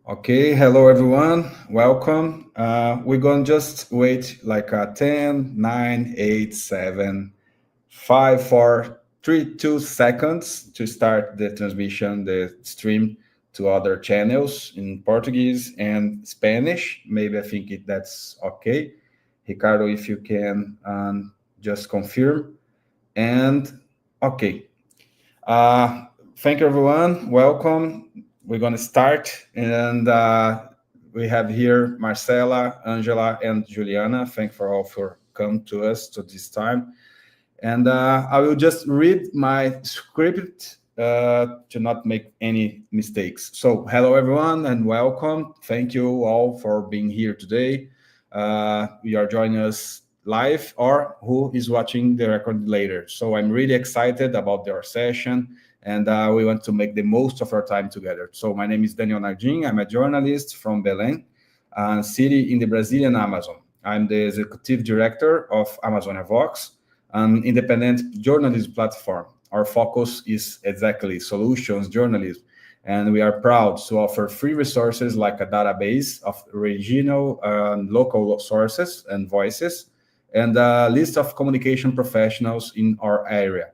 Okay, hello everyone. Welcome. We're going to just wait like 10, 9, 8, 7, 5, 4, 3, 2 seconds to start the transmission, the stream to other channels in Portuguese and Spanish. Maybe I think that's okay. Ricardo, if you can just confirm. And okay. Uh, Thank you, everyone. Welcome. We're going to start. And we have here Marcela, Angela, and Juliana. Thank you for all for come to us to this time. And I will just read my script to not make any mistakes. So, hello, everyone, and welcome. Thank you all for being here today. You are joining us live or who is watching the record later. So, I'm really excited about our session, and we want to make the most of our time together. So, my name is Daniel Nardim. I'm a journalist from Belém, a city in the Brazilian Amazon. I'm the executive director of Amazonia Vox, an independent journalism platform. Our focus is exactly solutions journalism, and we are proud to offer free resources like a database of regional and local sources and voices, and a list of communication professionals in our area,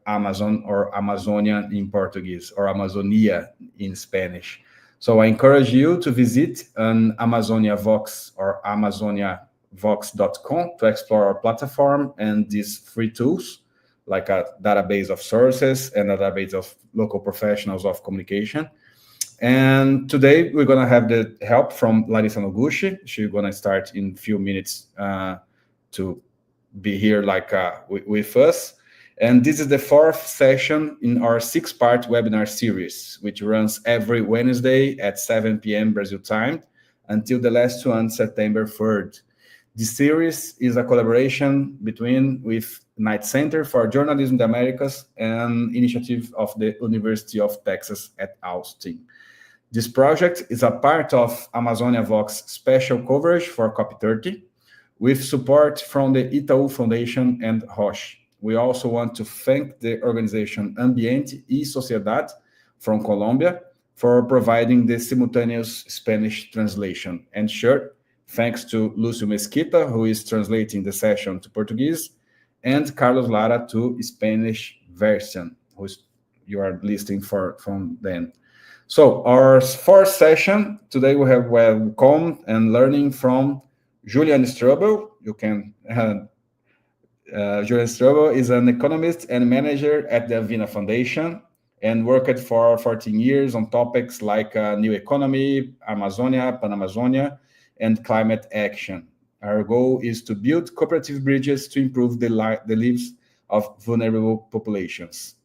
Amazon or Amazonia in Portuguese, or Amazonia in Spanish. So I encourage you to visit an Amazonia Vox or amazoniavox.com to explore our platform and these free tools like a database of sources and a database of local professionals of communication. And today we're going to have the help from Larissa Noguchi. She's going to start in a few minutes to be here with us. And this is the fourth session in our six-part webinar series, which runs every Wednesday at 7 p.m. Brazil time until the last one, September 3rd. This series is a collaboration with Knight Center for Journalism in the Americas and initiative of the University of Texas at Austin. This project is a part of Amazonia Vox special coverage for COP30 with support from the Itaú Foundation and Roche. We also want to thank the organization Ambiente y Sociedad from Colombia for providing the simultaneous Spanish translation. And sure, thanks to Lúcio Mesquita, who is translating the session to Portuguese, and Carlos Lara to Spanish version, you are listening from them. So our fourth session, today we have welcome and learning from Julian Strobel. You can Julian Strobel is an economist and manager at the Avina Foundation and worked for 14 years on topics like new economy, Amazonia, Panamazonia, and climate action. Our goal is to build cooperative bridges to improve the lives of vulnerable populations.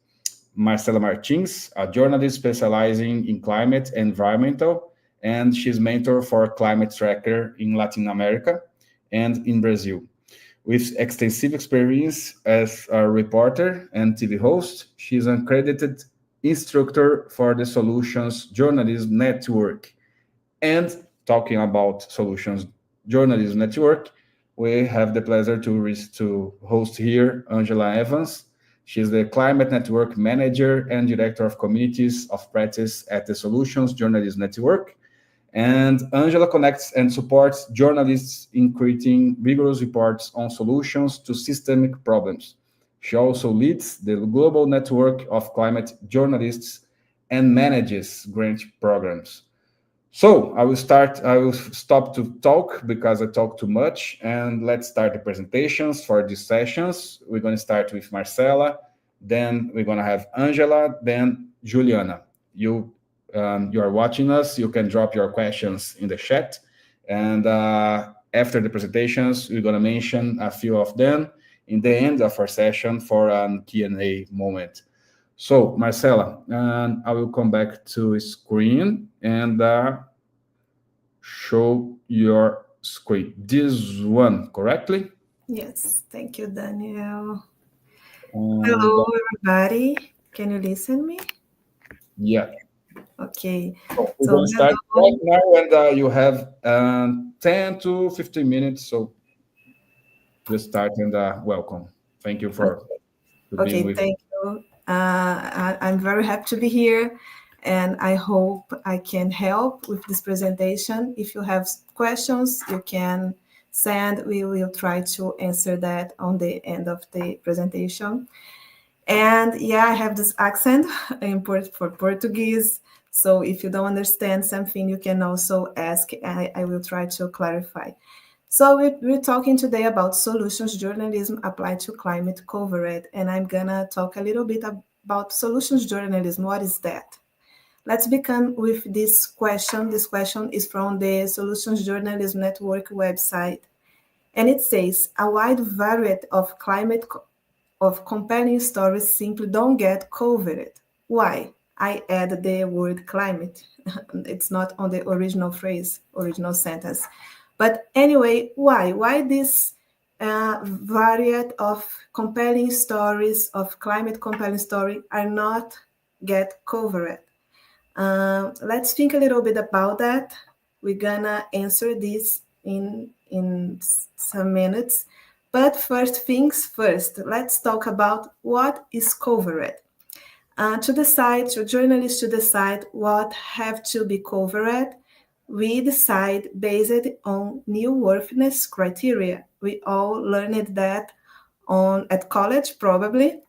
Marcela Martins, a journalist specializing in climate and environmental, and she's mentor for Climate Tracker in Latin America and in Brazil. With extensive experience as a reporter and TV host, she's an accredited instructor for the Solutions Journalism Network. And talking about Solutions Journalism Network, we have the pleasure to host here Angela Evans. She's the Climate Network Manager and Director of Communities of Practice at the Solutions Journalism Network. And Angela connects and supports journalists in creating rigorous reports on solutions to systemic problems. She also leads the global network of climate journalists and manages grant programs. So I will stop to talk because I talk too much, and let's start the presentations for these sessions. We're going to start with Marcela, then we're going to have Angela, then Juliana. You are watching us, you can drop your questions in the chat. And after the presentations, we're going to mention a few of them in the end of our session for a Q&A moment. So, Marcela, I will come back to screen and show your screen. This one, correctly? Yes, thank you, Daniel. Hello, everybody. Can you listen me? Yeah. Okay. So we're going to start right now, and you have 10 to 15 minutes. So just start and welcome. Thank you for being with thank you. I'm very happy to be here. And I hope I can help with this presentation. If you have questions, you can send. We will try to answer that on the end of the presentation. And yeah, I have this accent for Portuguese. So if you don't understand something, you can also ask. I will try to clarify. So we're talking today about solutions journalism applied to climate coverage. And I'm going to talk a little bit about solutions journalism. What is that? Let's begin with this question. This question is from the Solutions Journalism Network website. And it says, a wide variety of compelling stories simply don't get covered. Why? I add the word climate. It's not on the original phrase, original sentence. But anyway, why? Why this variety of compelling stories, of climate compelling story, are not get covered? Let's think a little bit about that. We're gonna answer this in some minutes. But first things first, let's talk about what is covered. To journalists to decide what have to be covered, we decide based on new worthiness criteria. We all learned that at college, probably.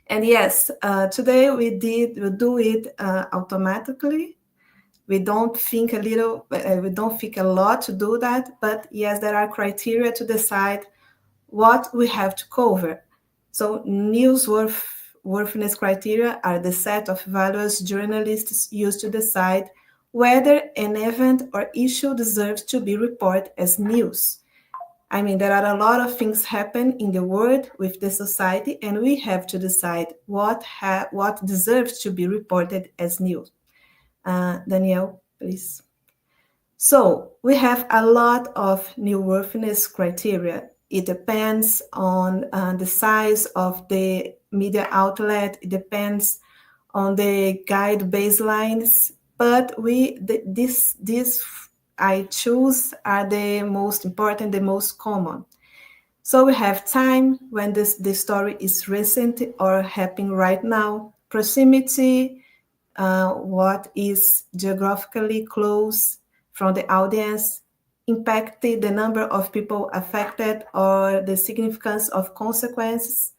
And yes, today we do it automatically. We don't think a lot to do that, but yes, there are criteria to decide what we have to cover. So newsworthiness criteria are the set of values journalists use to decide whether an event or issue deserves to be reported as news. I mean, there are a lot of things happen in the world with the society, and we have to decide what deserves to be reported as news. Danielle, please. So we have a lot of newsworthiness criteria. It depends on the size of the media outlet. It depends on the guide baselines. But these I choose are the most important, the most common. So we have time, when the story is recent or happening right now, proximity, what is geographically close from the audience, impact the number of people affected or the significance of consequences.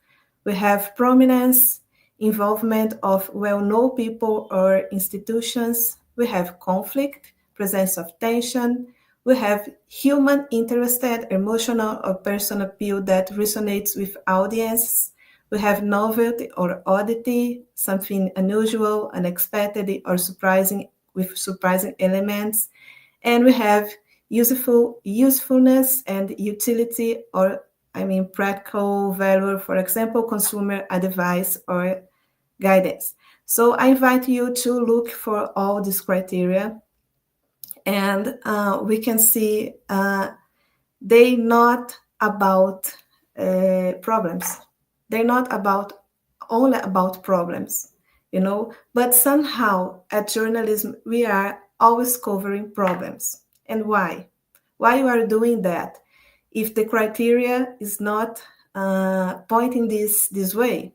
We have prominence, involvement of well-known people or institutions. We have conflict, presence of tension. We have human interested, emotional or personal appeal that resonates with audience. We have novelty or oddity, something unusual, unexpected, or surprising with surprising elements. And we have usefulness and utility, or practical value, for example, consumer advice or guidance. So I invite you to look for all these criteria, and we can see they not about problems. They're not only about problems, but somehow at journalism, we are always covering problems. And why? Why you are doing that? If the criteria is not pointing this way.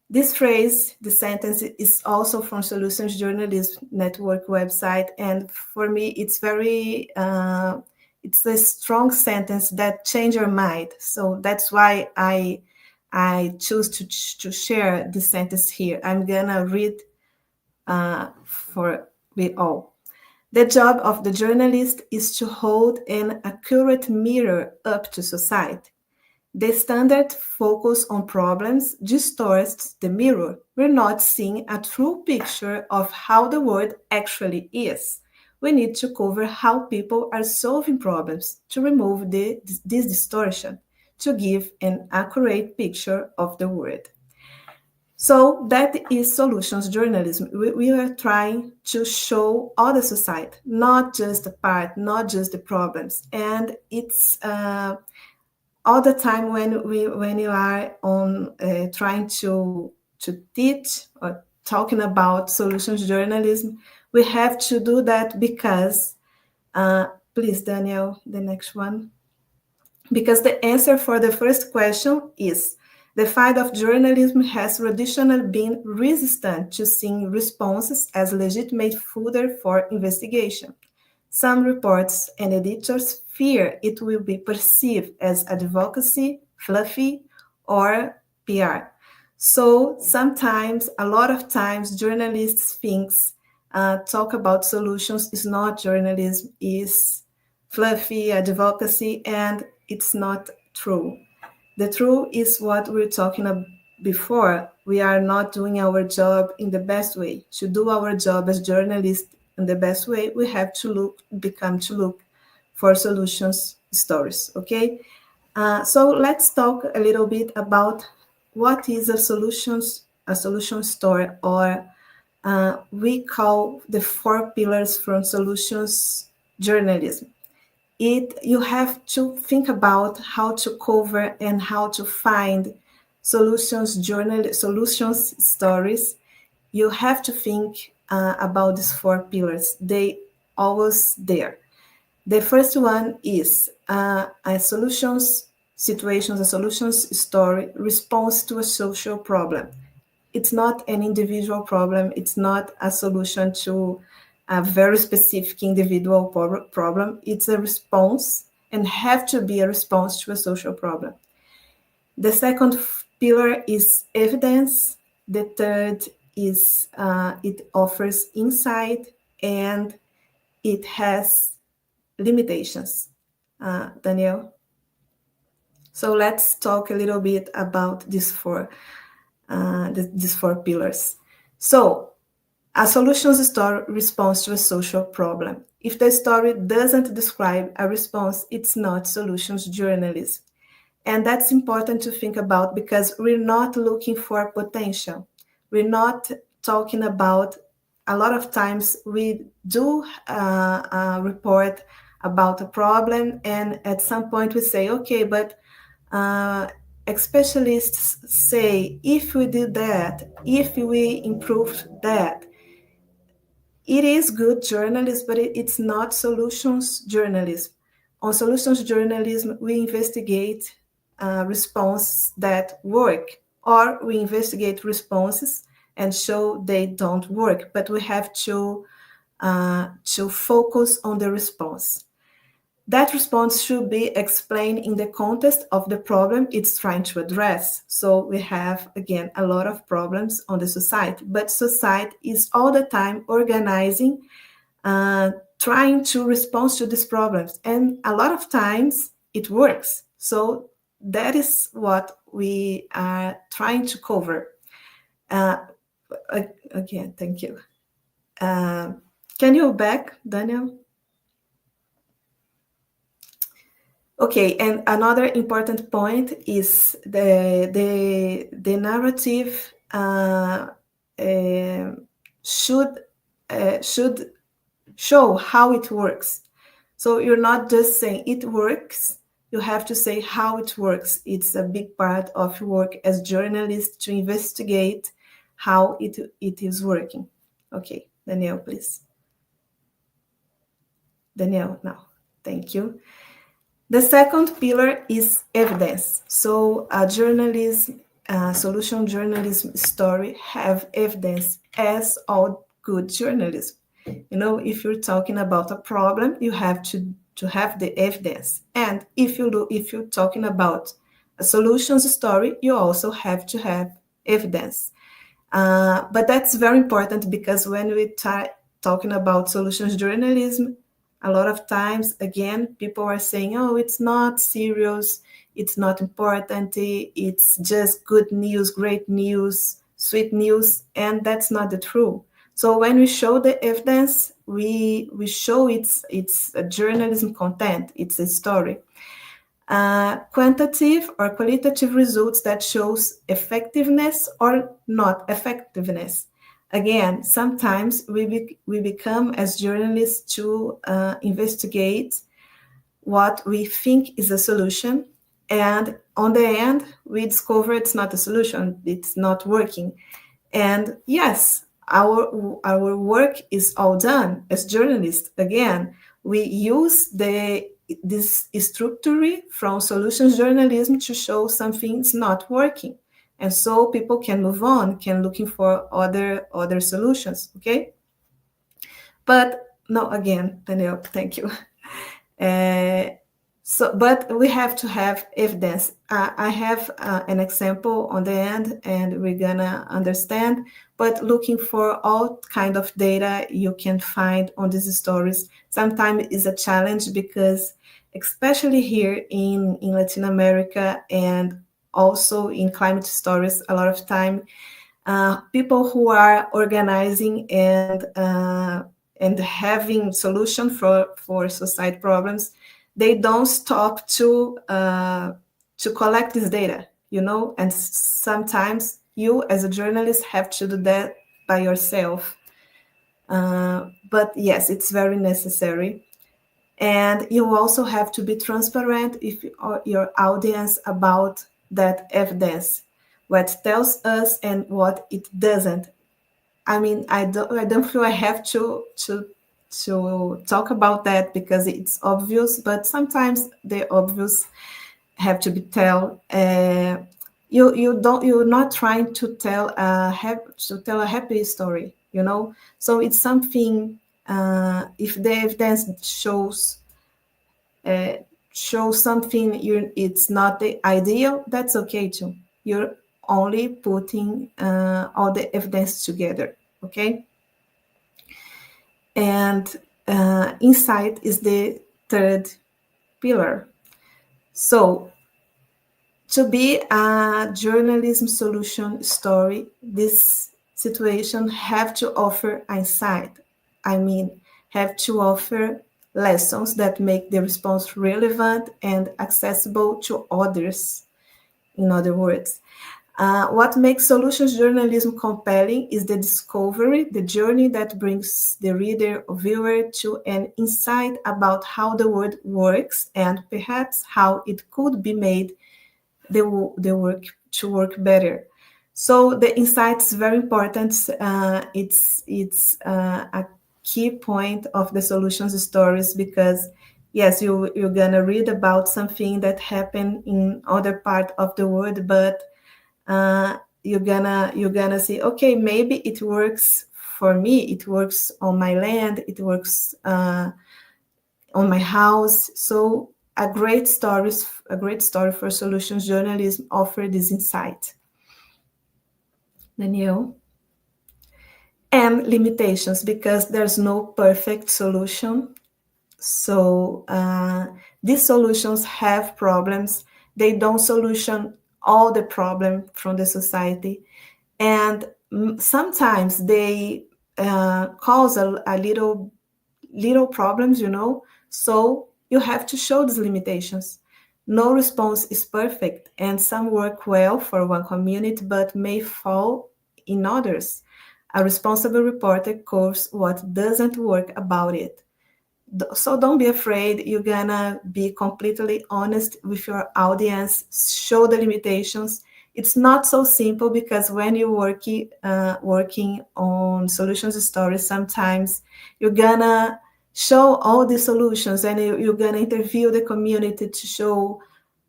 This phrase, the sentence, is also from Solutions Journalism Network website. And for me, it's it's a strong sentence that changes your mind. So that's why I choose to share this sentence here. I'm gonna read for we all. The job of the journalist is to hold an accurate mirror up to society. The standard focus on problems distorts the mirror. We're not seeing a true picture of how the world actually is. We need to cover how people are solving problems to remove this distortion, to give an accurate picture of the world. So that is solutions journalism. We are trying to show all the society, not just the part, not just the problems. And it's all the time when you are on trying to teach or talking about solutions journalism, we have to do that because, please, Daniel, the next one. Because the answer for the first question is The field of journalism has traditionally been resistant to seeing responses as legitimate fodder for investigation. Some reports and editors fear it will be perceived as advocacy, fluffy, or PR. So sometimes, a lot of times, journalists think talk about solutions is not journalism, is fluffy advocacy, and it's not true. The truth is what we're talking about before. We are not doing our job in the best way. To do our job as journalists in the best way, we have to look for solutions stories. Okay, so let's talk a little bit about what is a solution story, or we call the four pillars from solutions journalism. You have to think about how to cover and how to find solutions stories. You have to think about these four pillars. They always there. The first one is a solutions story response to a social problem. It's not an individual problem. It's not a solution to a very specific individual problem. It's a response, and have to be a response to a social problem. The second pillar is evidence. The third is it offers insight, and it has limitations. Daniel? So let's talk a little bit about these four pillars. So a solutions story responds to a social problem. If the story doesn't describe a response, it's not solutions journalism. And that's important to think about, because we're not looking for potential. We're not talking about, a lot of times we do report about a problem, and at some point we say, okay, but specialists say, if we did that, if we improved that, it is good journalism, but it's not solutions journalism. On solutions journalism, we investigate responses that work, or we investigate responses and show they don't work, but we have to focus on the response. That response should be explained in the context of the problem it's trying to address. So we have, again, a lot of problems on the society, but society is all the time organizing, trying to respond to these problems. And a lot of times it works. So that is what we are trying to cover. Again, thank you. Can you back, Daniel? Okay, and another important point is the narrative should show how it works. So you're not just saying it works, you have to say how it works. It's a big part of your work as journalists to investigate how it is working. Okay, Daniel, please. Daniel, now, thank you. The second pillar is evidence. So a solution journalism story have evidence, as all good journalism. You know, if you're talking about a problem, you have to have the evidence. And if you're talking about a solutions story, you also have to have evidence. But that's very important, because when we talking about solutions journalism, a lot of times, again, people are saying, oh, it's not serious, it's not important, it's just good news, great news, sweet news, and that's not the truth. So when we show the evidence, we show it's a journalism content, it's a story. Quantitative or qualitative results that shows effectiveness or not effectiveness. Again, sometimes we become, as journalists, to investigate what we think is a solution, and on the end, we discover it's not a solution, it's not working. And yes, our work is all done as journalists. Again, we use this structure from solutions journalism to show something's not working. and so people can move on, can looking for other solutions. Okay, but no, again, Daniel, thank you. Uh, but we have to have evidence. I have an example on the end, and we're gonna understand. But looking for all kind of data you can find on these stories sometimes is a challenge, because especially here in Latin America and also in climate stories, a lot of time people who are organizing and having solution for society problems, they don't stop to collect this data, and sometimes you as a journalist have to do that by yourself. But yes, it's very necessary. And you also have to be transparent if your audience about that evidence, what tells us and what it doesn't. I mean, I don't feel I have to talk about that because it's obvious, but sometimes the obvious have to be told. You're not trying to tell a happy story, So it's something. If the evidence shows something it's not the ideal, that's okay too. You're only putting all the evidence together, okay? And insight is the third pillar. So to be a journalism solution story, this situation have to offer insight. I mean, have to offer lessons that make the response relevant and accessible to others. In other words, what makes solutions journalism compelling is the discovery, the journey that brings the reader or viewer to an insight about how the world works and perhaps how it could be made the work to work better. So the insight is very important. It's a key point of the solutions stories, because yes, you're gonna read about something that happened in other part of the world, but you're gonna see, okay, maybe it works for me, it works on my land, it works on my house. So a great story for solutions journalism offer this insight. Daniel. And limitations, because there's no perfect solution. So these solutions have problems. They don't solution all the problem from the society, and sometimes they cause a little problems, so you have to show these limitations. No response is perfect, and some work well for one community but may fall in others. A responsible reporter covers what doesn't work about it. So don't be afraid. You're gonna be completely honest with your audience, show the limitations. It's not so simple, because when you're working on solutions stories, sometimes you're gonna show all the solutions, and you're gonna interview the community to show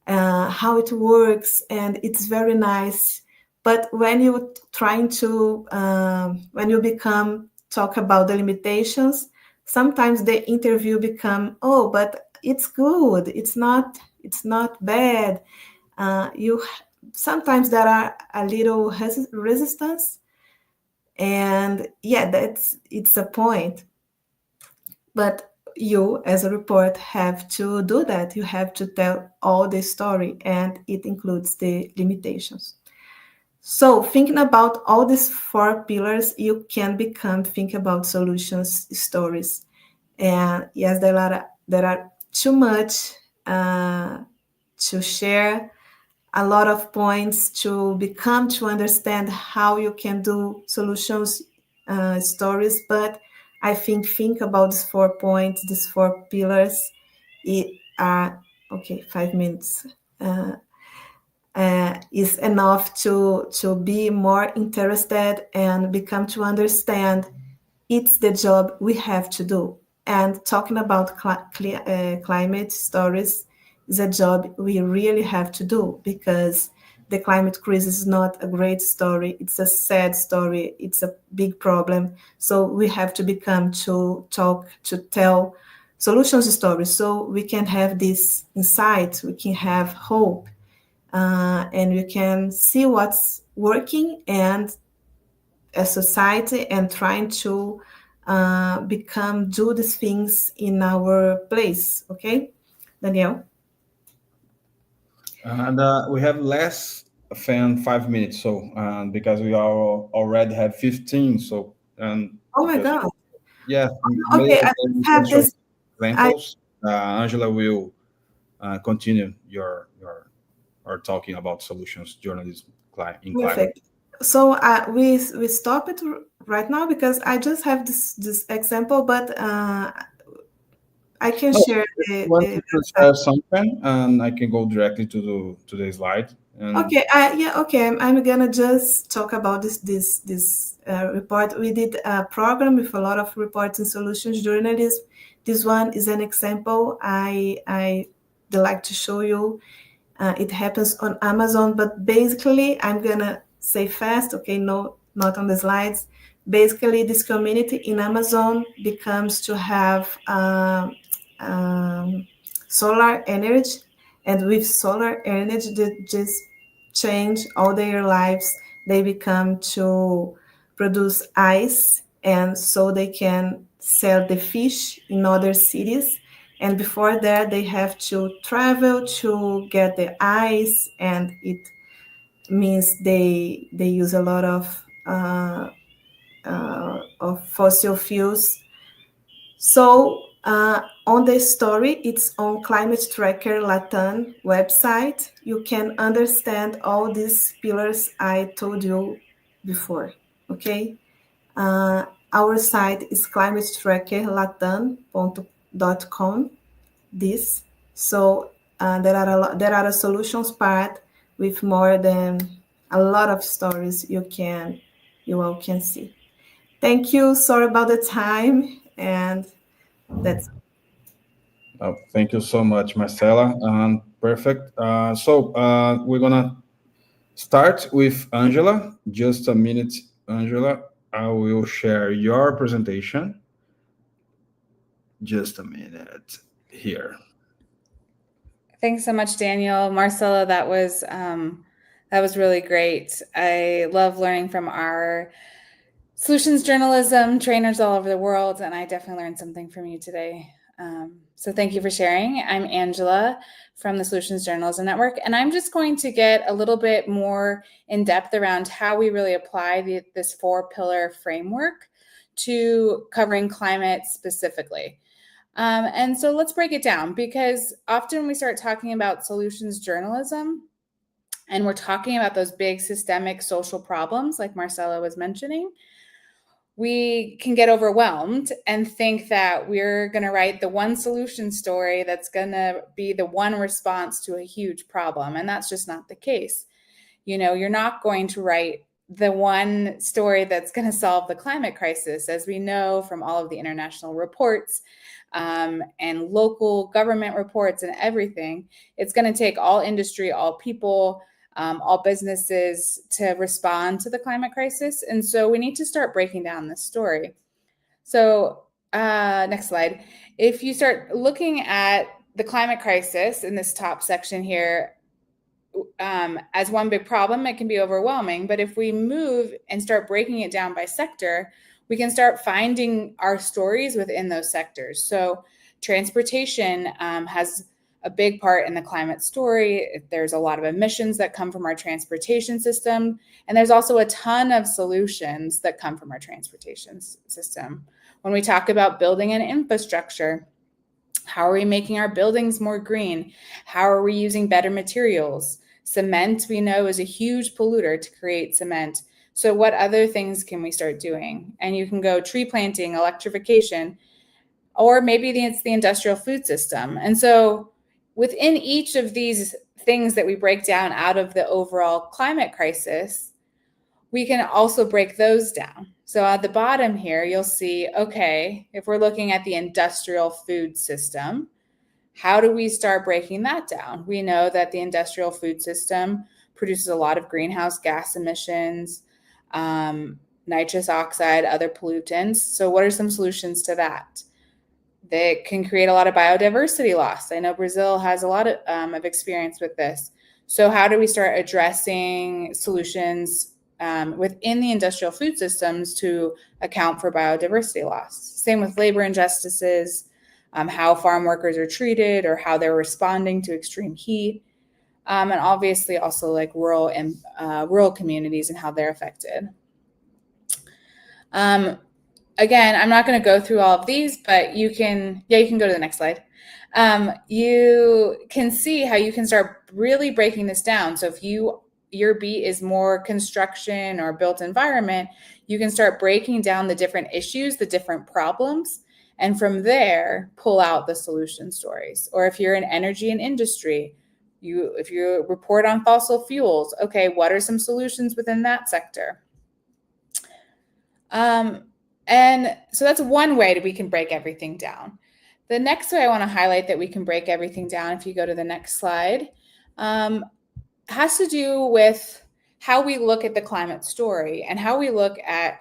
how it works, and it's very nice. But when you're trying to when you become talk about the limitations, sometimes the interview become, oh, but it's good, it's not bad. You sometimes there are a little resistance, and yeah, it's a point. But you as a report have to do that. You have to tell all the story, and it includes the limitations. So thinking about all these four pillars, you can think about solutions stories. And yes, there are too much to share, a lot of points to understand how you can do solutions stories. But I think about these 4 points, these 4 pillars. It okay, 5 minutes. Is enough to be more interested and become to understand it's the job we have to do. And talking about climate stories is a job we really have to do, because the climate crisis is not a great story. It's a sad story. It's a big problem. So we have to become to talk, to tell solutions stories so we can have this insight, we can have hope, and we can see what's working and a society and trying to do these things in our place. Okay, Daniel? And we have less than 5 minutes, so because we are already have 15, so Oh my just God. yeah, Okay, I maybe have short this. I examples. Angela will continue your or talking about solutions journalism in climate. Perfect. So we stop it right now because I just have this example, but I can No, share if you the want the to website. share something, and I can go directly to the slide. And Okay, yeah, okay. I'm gonna just talk about this report. We did a program with a lot of reports and solutions journalism. This one is an example. I like to show you. It happens on Amazon, but basically, I'm gonna say fast. Okay, no, not on the slides. Basically, this community in Amazon becomes to have solar energy, and with solar energy, they just change all their lives. They become to produce ice, and so they can sell the fish in other cities. And before that, they have to travel to get the ice, and it means they use a lot of fossil fuels. So on the story, it's on Climate Tracker Latam website. You can understand all these pillars I told you before. Okay. Our site is climatetrackerlatam.com. This. So there are a solutions part with more than a lot of stories you all can see. Thank you. Sorry about the time, and that's thank you so much, Marcela. Perfect. We're gonna start with Angela. Just a minute, Angela. I will share your presentation. Just a minute here. Thanks so much, Daniel. Marcela, that was really great. I love learning from our solutions journalism trainers all over the world, and I definitely learned something from you today. So thank you for sharing. I'm Angela from the Solutions Journalism Network, and I'm just going to get a little bit more in depth around how we really apply this 4-pillar framework to covering climate specifically. And so let's break it down, because often we start talking about solutions journalism and we're talking about those big systemic social problems like Marcela was mentioning. We can get overwhelmed and think that we're going to write the one solution story that's going to be the one response to a huge problem. And that's just not the case. You know, you're not going to write the one story that's going to solve the climate crisis, as we know from all of the international reports and local government reports and everything. It's going to take all industry, all people, all businesses to respond to the climate crisis. And so we need to start breaking down this story. So next slide. If you start looking at the climate crisis in this top section here, as one big problem, it can be overwhelming. But if we move and start breaking it down by sector, we can start finding our stories within those sectors. So transportation has a big part in the climate story. There's a lot of emissions that come from our transportation system. And there's also a ton of solutions that come from our transportation system. When we talk about building an infrastructure, how are we making our buildings more green? How are we using better materials? Cement, we know, is a huge polluter to create cement. So what other things can we start doing? And you can go tree planting, electrification, or maybe it's the industrial food system. And so within each of these things that we break down out of the overall climate crisis, we can also break those down. So at the bottom here, you'll see, okay, if we're looking at the industrial food system, how do we start breaking that down? We know that the industrial food system produces a lot of greenhouse gas emissions, nitrous oxide, other pollutants. So what are some solutions to that? They can create a lot of biodiversity loss. I know Brazil has a lot of experience with this. So how do we start addressing solutions within the industrial food systems to account for biodiversity loss? Same with labor injustices, how farm workers are treated or how they're responding to extreme heat. And obviously also like rural communities and how they're affected. Again, I'm not going to go through all of these, but you can go to the next slide. You can see how you can start really breaking this down. So if your beat is more construction or built environment, you can start breaking down the different issues, the different problems, and from there, pull out the solution stories. Or if you're in energy and industry, if you report on fossil fuels, okay, what are some solutions within that sector? And so that's one way that we can break everything down. The next way I want to highlight that we can break everything down, if you go to the next slide, has to do with how we look at the climate story and how we look at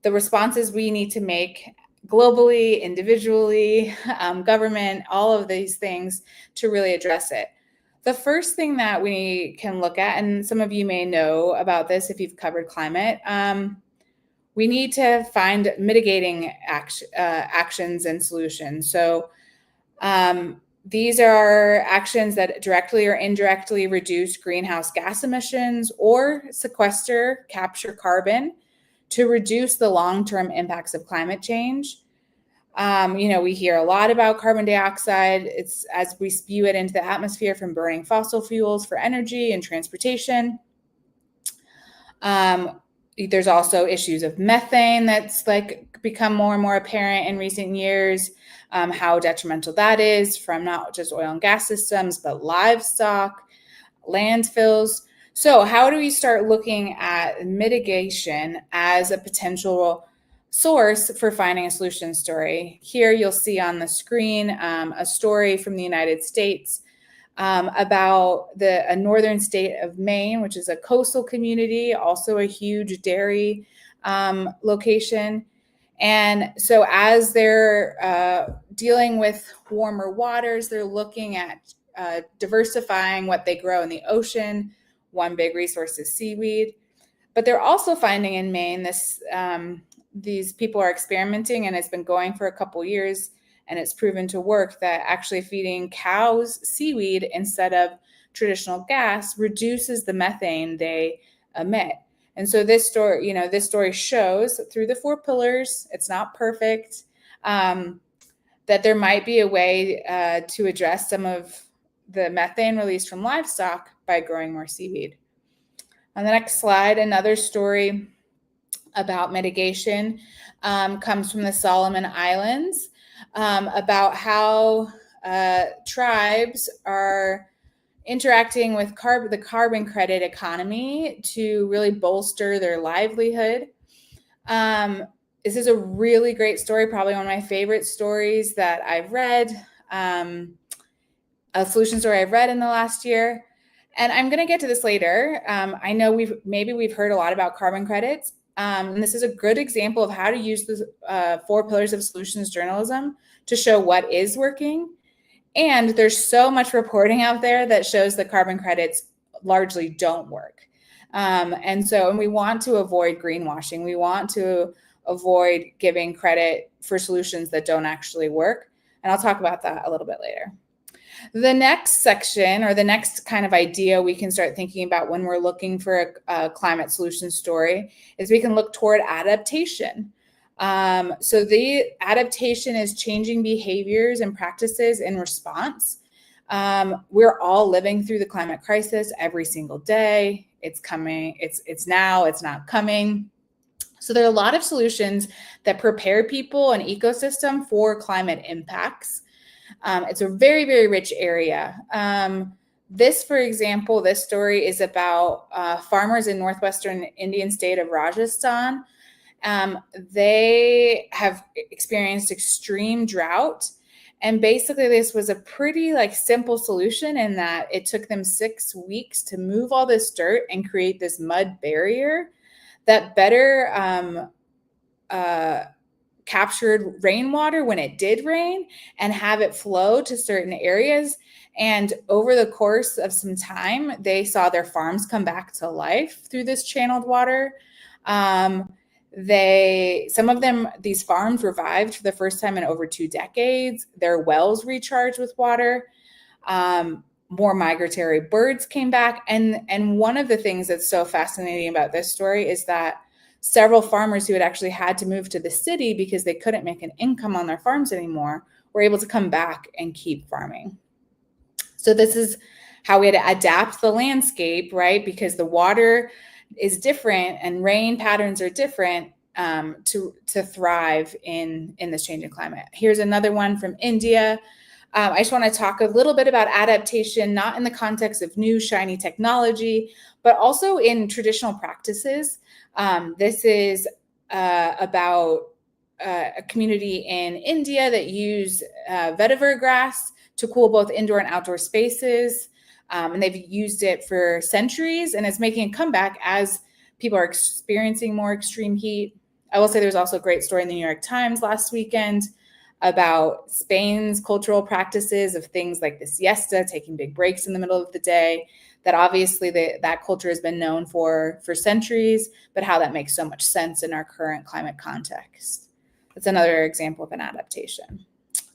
the responses we need to make globally, individually, government, all of these things to really address it. The first thing that we can look at, and some of you may know about this if you've covered climate, we need to find mitigating actions and solutions. So these are actions that directly or indirectly reduce greenhouse gas emissions or capture carbon to reduce the long-term impacts of climate change. We hear a lot about carbon dioxide. It's as we spew it into the atmosphere from burning fossil fuels for energy and transportation. There's also issues of methane that's like become more and more apparent in recent years, how detrimental that is from not just oil and gas systems, but livestock, landfills. So how do we start looking at mitigation as a potential source for finding a solution story? Here you'll see on the screen a story from the United States about a northern state of Maine, which is a coastal community, also a huge dairy location. And so as they're dealing with warmer waters, they're looking at diversifying what they grow in the ocean. One big resource is seaweed. But they're also finding in Maine these people are experimenting, and it's been going for a couple years, and it's proven to work, that actually feeding cows seaweed instead of traditional gas reduces the methane they emit. And so this story shows through the 4 pillars, it's not perfect, that there might be a way to address some of the methane released from livestock by growing more seaweed. On the next slide, another story about mitigation comes from the Solomon Islands, about how tribes are interacting with the carbon credit economy to really bolster their livelihood. This is a really great story, probably one of my favorite stories that I've read, a solution story I've read in the last year. And I'm going to get to this later. I know we've heard a lot about carbon credits. And this is a good example of how to use the 4 pillars of solutions journalism to show what is working. And there's so much reporting out there that shows that carbon credits largely don't work. And we want to avoid greenwashing. We want to avoid giving credit for solutions that don't actually work. And I'll talk about that a little bit later. The next section, or the next kind of idea we can start thinking about when we're looking for a climate solution story, is we can look toward adaptation. So the adaptation is changing behaviors and practices in response. We're all living through the climate crisis every single day. It's coming. It's now. It's not coming. So there are a lot of solutions that prepare people and ecosystem for climate impacts. It's a very, very rich area. For example, this story is about farmers in northwestern Indian state of Rajasthan. They have experienced extreme drought, And basically this was a pretty simple solution in that it took them 6 weeks to move all this dirt and create this mud barrier that better captured rainwater when it did rain and have it flow to certain areas. And over the course of some time, they saw their farms come back to life through this channeled water. Some of them, these farms revived for the first time in over 2 decades. Their wells recharged with water. More migratory birds came back. And one of the things that's so fascinating about this story is that several farmers who had actually had to move to the city because they couldn't make an income on their farms anymore were able to come back and keep farming. So this is how we had to adapt the landscape, right? Because the water is different and rain patterns are different to thrive in this changing climate. Here's another one from India. I just want to talk a little bit about adaptation, not in the context of new shiny technology, but also in traditional practices. This is about a community in India that use vetiver grass to cool both indoor and outdoor spaces. And they've used it for centuries, and it's making a comeback as people are experiencing more extreme heat. I will say there's also a great story in the New York Times last weekend about Spain's cultural practices of things like the siesta, taking big breaks in the middle of the day, that obviously that culture has been known for centuries, but how that makes so much sense in our current climate context. That's another example of an adaptation.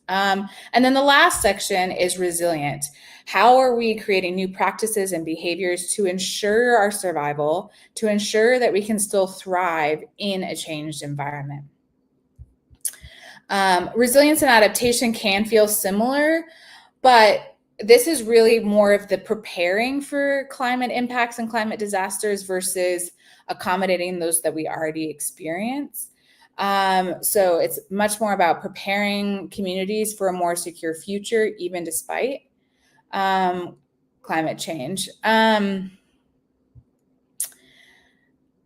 And then the last section is resilient. How are we creating new practices and behaviors to ensure our survival, to ensure that we can still thrive in a changed environment? Resilience and adaptation can feel similar, but this is really more of the preparing for climate impacts and climate disasters versus accommodating those that we already experience. So it's much more about preparing communities for a more secure future, even despite climate change.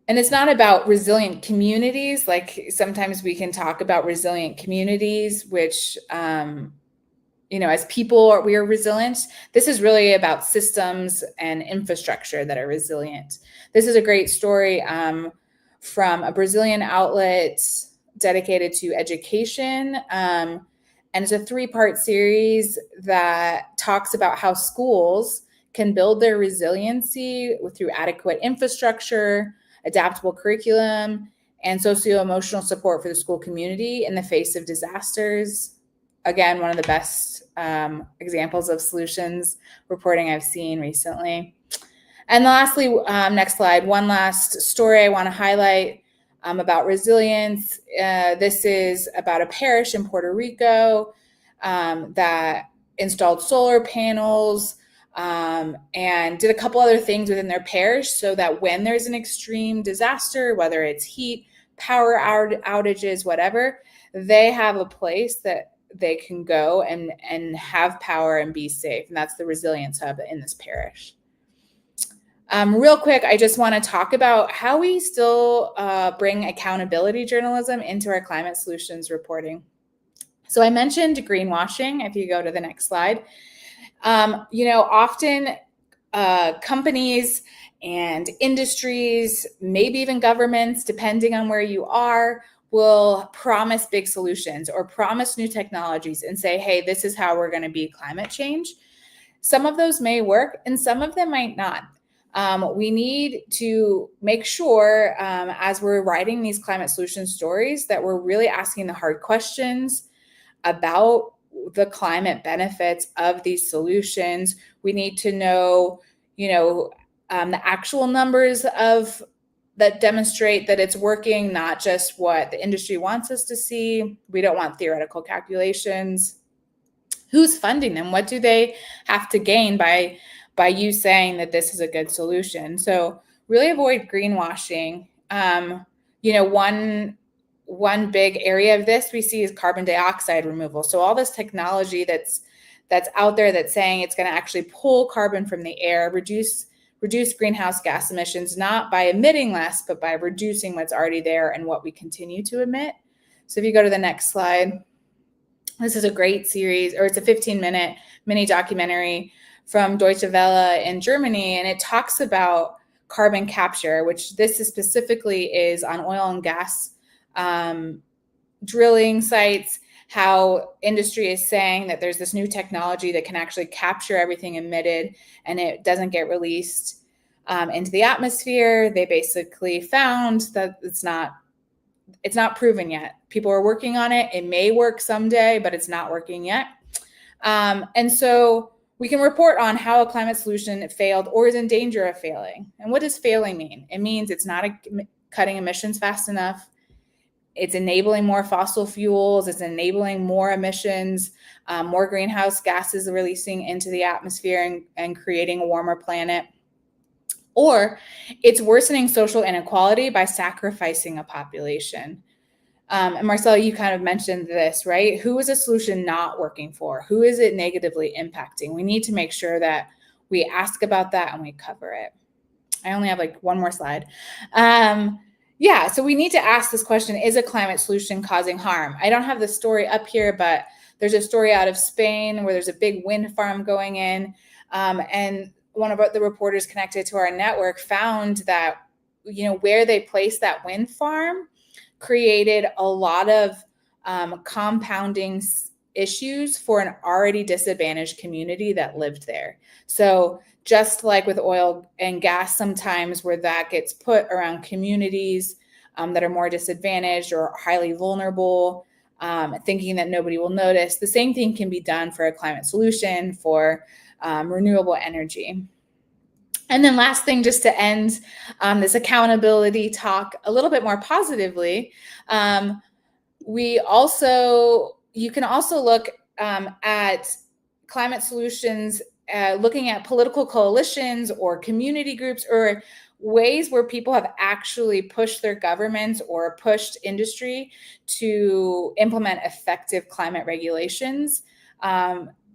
And it's not about resilient communities. Like sometimes we can talk about resilient communities, which, as people, we are resilient. This is really about systems and infrastructure that are resilient. This is a great story from a Brazilian outlet dedicated to education. And it's a 3-part series that talks about how schools can build their resiliency through adequate infrastructure, adaptable curriculum, and socio-emotional support for the school community in the face of disasters. Again, one of the best examples of solutions reporting I've seen recently. And lastly, next slide, one last story I want to highlight about resilience. This is about a parish in Puerto Rico that installed solar panels and did a couple other things within their parish so that when there's an extreme disaster, whether it's heat, power outages, whatever, they have a place that they can go and have power and be safe. And that's the Resilience Hub in this parish. Real quick, I just want to talk about how we still bring accountability journalism into our climate solutions reporting. So I mentioned greenwashing, if you go to the next slide. Often companies and industries, maybe even governments, depending on where you are, will promise big solutions or promise new technologies and say, hey, this is how we're going to beat climate change. Some of those may work and some of them might not. We need to make sure as we're writing these climate solution stories that we're really asking the hard questions about the climate benefits of these solutions. We need to know, the actual numbers that demonstrate that it's working, not just what the industry wants us to see. We don't want theoretical calculations. Who's funding them? What do they have to gain by you saying that this is a good solution? So really avoid greenwashing. One big area of this we see is carbon dioxide removal. So all this technology that's out there that's saying it's going to actually pull carbon from the air, reduce greenhouse gas emissions, not by emitting less, but by reducing what's already there and what we continue to emit. So if you go to the next slide, This is a great series, or it's a 15-minute mini documentary from Deutsche Welle in Germany, and it talks about carbon capture, which this is specifically is on oil and gas drilling sites, how industry is saying that there's this new technology that can actually capture everything emitted and it doesn't get released into the atmosphere. They basically found that it's not proven yet. People are working on it. It may work someday, but it's not working yet. And so we can report on how a climate solution failed or is in danger of failing. And what does failing mean? It means it's not cutting emissions fast enough. It's enabling more fossil fuels. It's enabling more emissions, more greenhouse gases releasing into the atmosphere and creating a warmer planet. Or it's worsening social inequality by sacrificing a population. And Marcela, you kind of mentioned this, right? Who is a solution not working for? Who is it negatively impacting? We need to make sure that we ask about that and we cover it. I only have like one more slide. So we need to ask this question, is a climate solution causing harm? I don't have the story up here, but there's a story out of Spain where there's a big wind farm going in. And one of the reporters connected to our network found that, where they placed that wind farm created a lot of compounding issues for an already disadvantaged community that lived there. So just like with oil and gas, sometimes where that gets put around communities that are more disadvantaged or highly vulnerable, thinking that nobody will notice, the same thing can be done for a climate solution, for renewable energy. And then last thing, just to end this accountability talk a little bit more positively, you can also look at climate solutions, looking at political coalitions or community groups or ways where people have actually pushed their governments or pushed industry to implement effective climate regulations.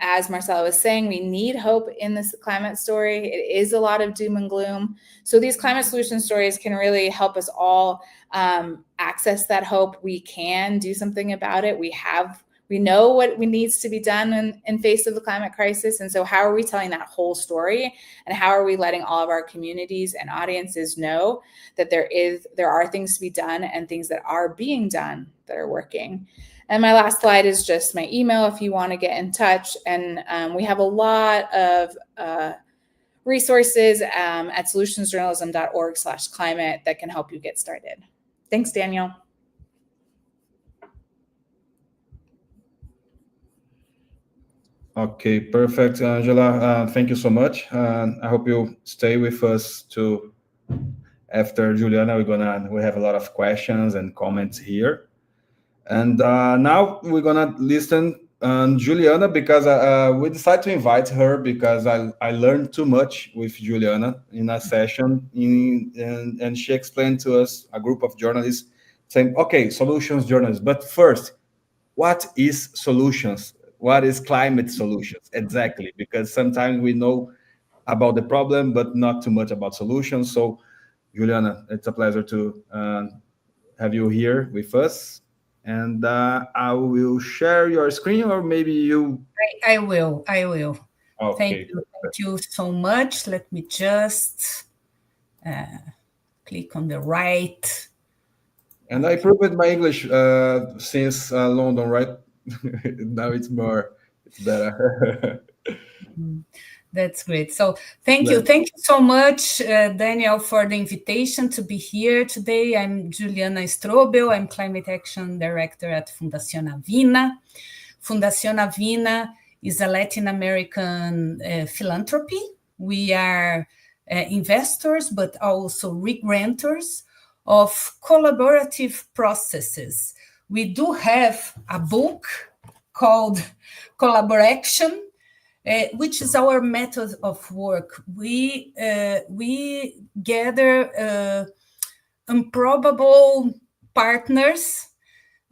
As Marcela was saying, we need hope in this climate story. It is a lot of doom and gloom. So these climate solution stories can really help us all access that hope. We can do something about it. We know what needs to be done in face of the climate crisis. And so how are we telling that whole story? And how are we letting all of our communities and audiences know that there are things to be done and things that are being done that are working? And my last slide is just my email if you want to get in touch. And we have a lot of resources at solutionsjournalism.org/climate that can help you get started. Thanks, Daniel. Okay, perfect, Angela. Thank you so much. I hope you stay with us too. After Juliana, we have a lot of questions and comments here. And now we're gonna listen Juliana, because we decided to invite her because I learned too much with Juliana in a session, and she explained to us, a group of journalists, saying, okay, solutions journalists, but first, what is solutions? What is climate solutions exactly? Because sometimes we know about the problem, but not too much about solutions. So, Juliana, it's a pleasure to have you here with us. And I will share your screen, or maybe you... I will. Okay. Thank you so much. Let me just click on the right. And I improved my English since London, right? Now it's better. That's great. So thank you so much, Daniel, for the invitation to be here today. I'm Juliana Strobel. I'm Climate Action Director at Fundación Avina. Fundación Avina is a Latin American philanthropy. We are investors, but also re-grantors of collaborative processes. We do have a book called Collaboration, which is our method of work. We gather improbable partners,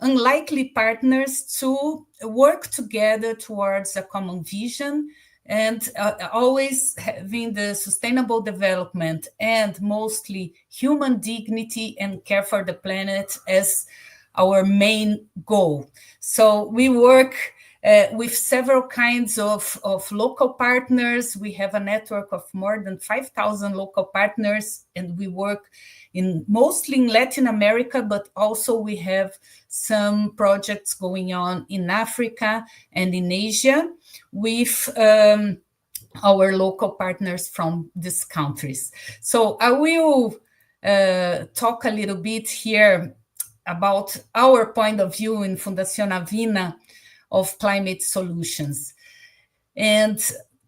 unlikely partners, to work together towards a common vision, and always having the sustainable development and mostly human dignity and care for the planet as our main goal. So we work with several kinds of local partners. We have a network of more than 5,000 local partners, and we work mostly in Latin America, but also we have some projects going on in Africa and in Asia with our local partners from these countries. So I will talk a little bit here about our point of view in Fundación Avina of climate solutions. And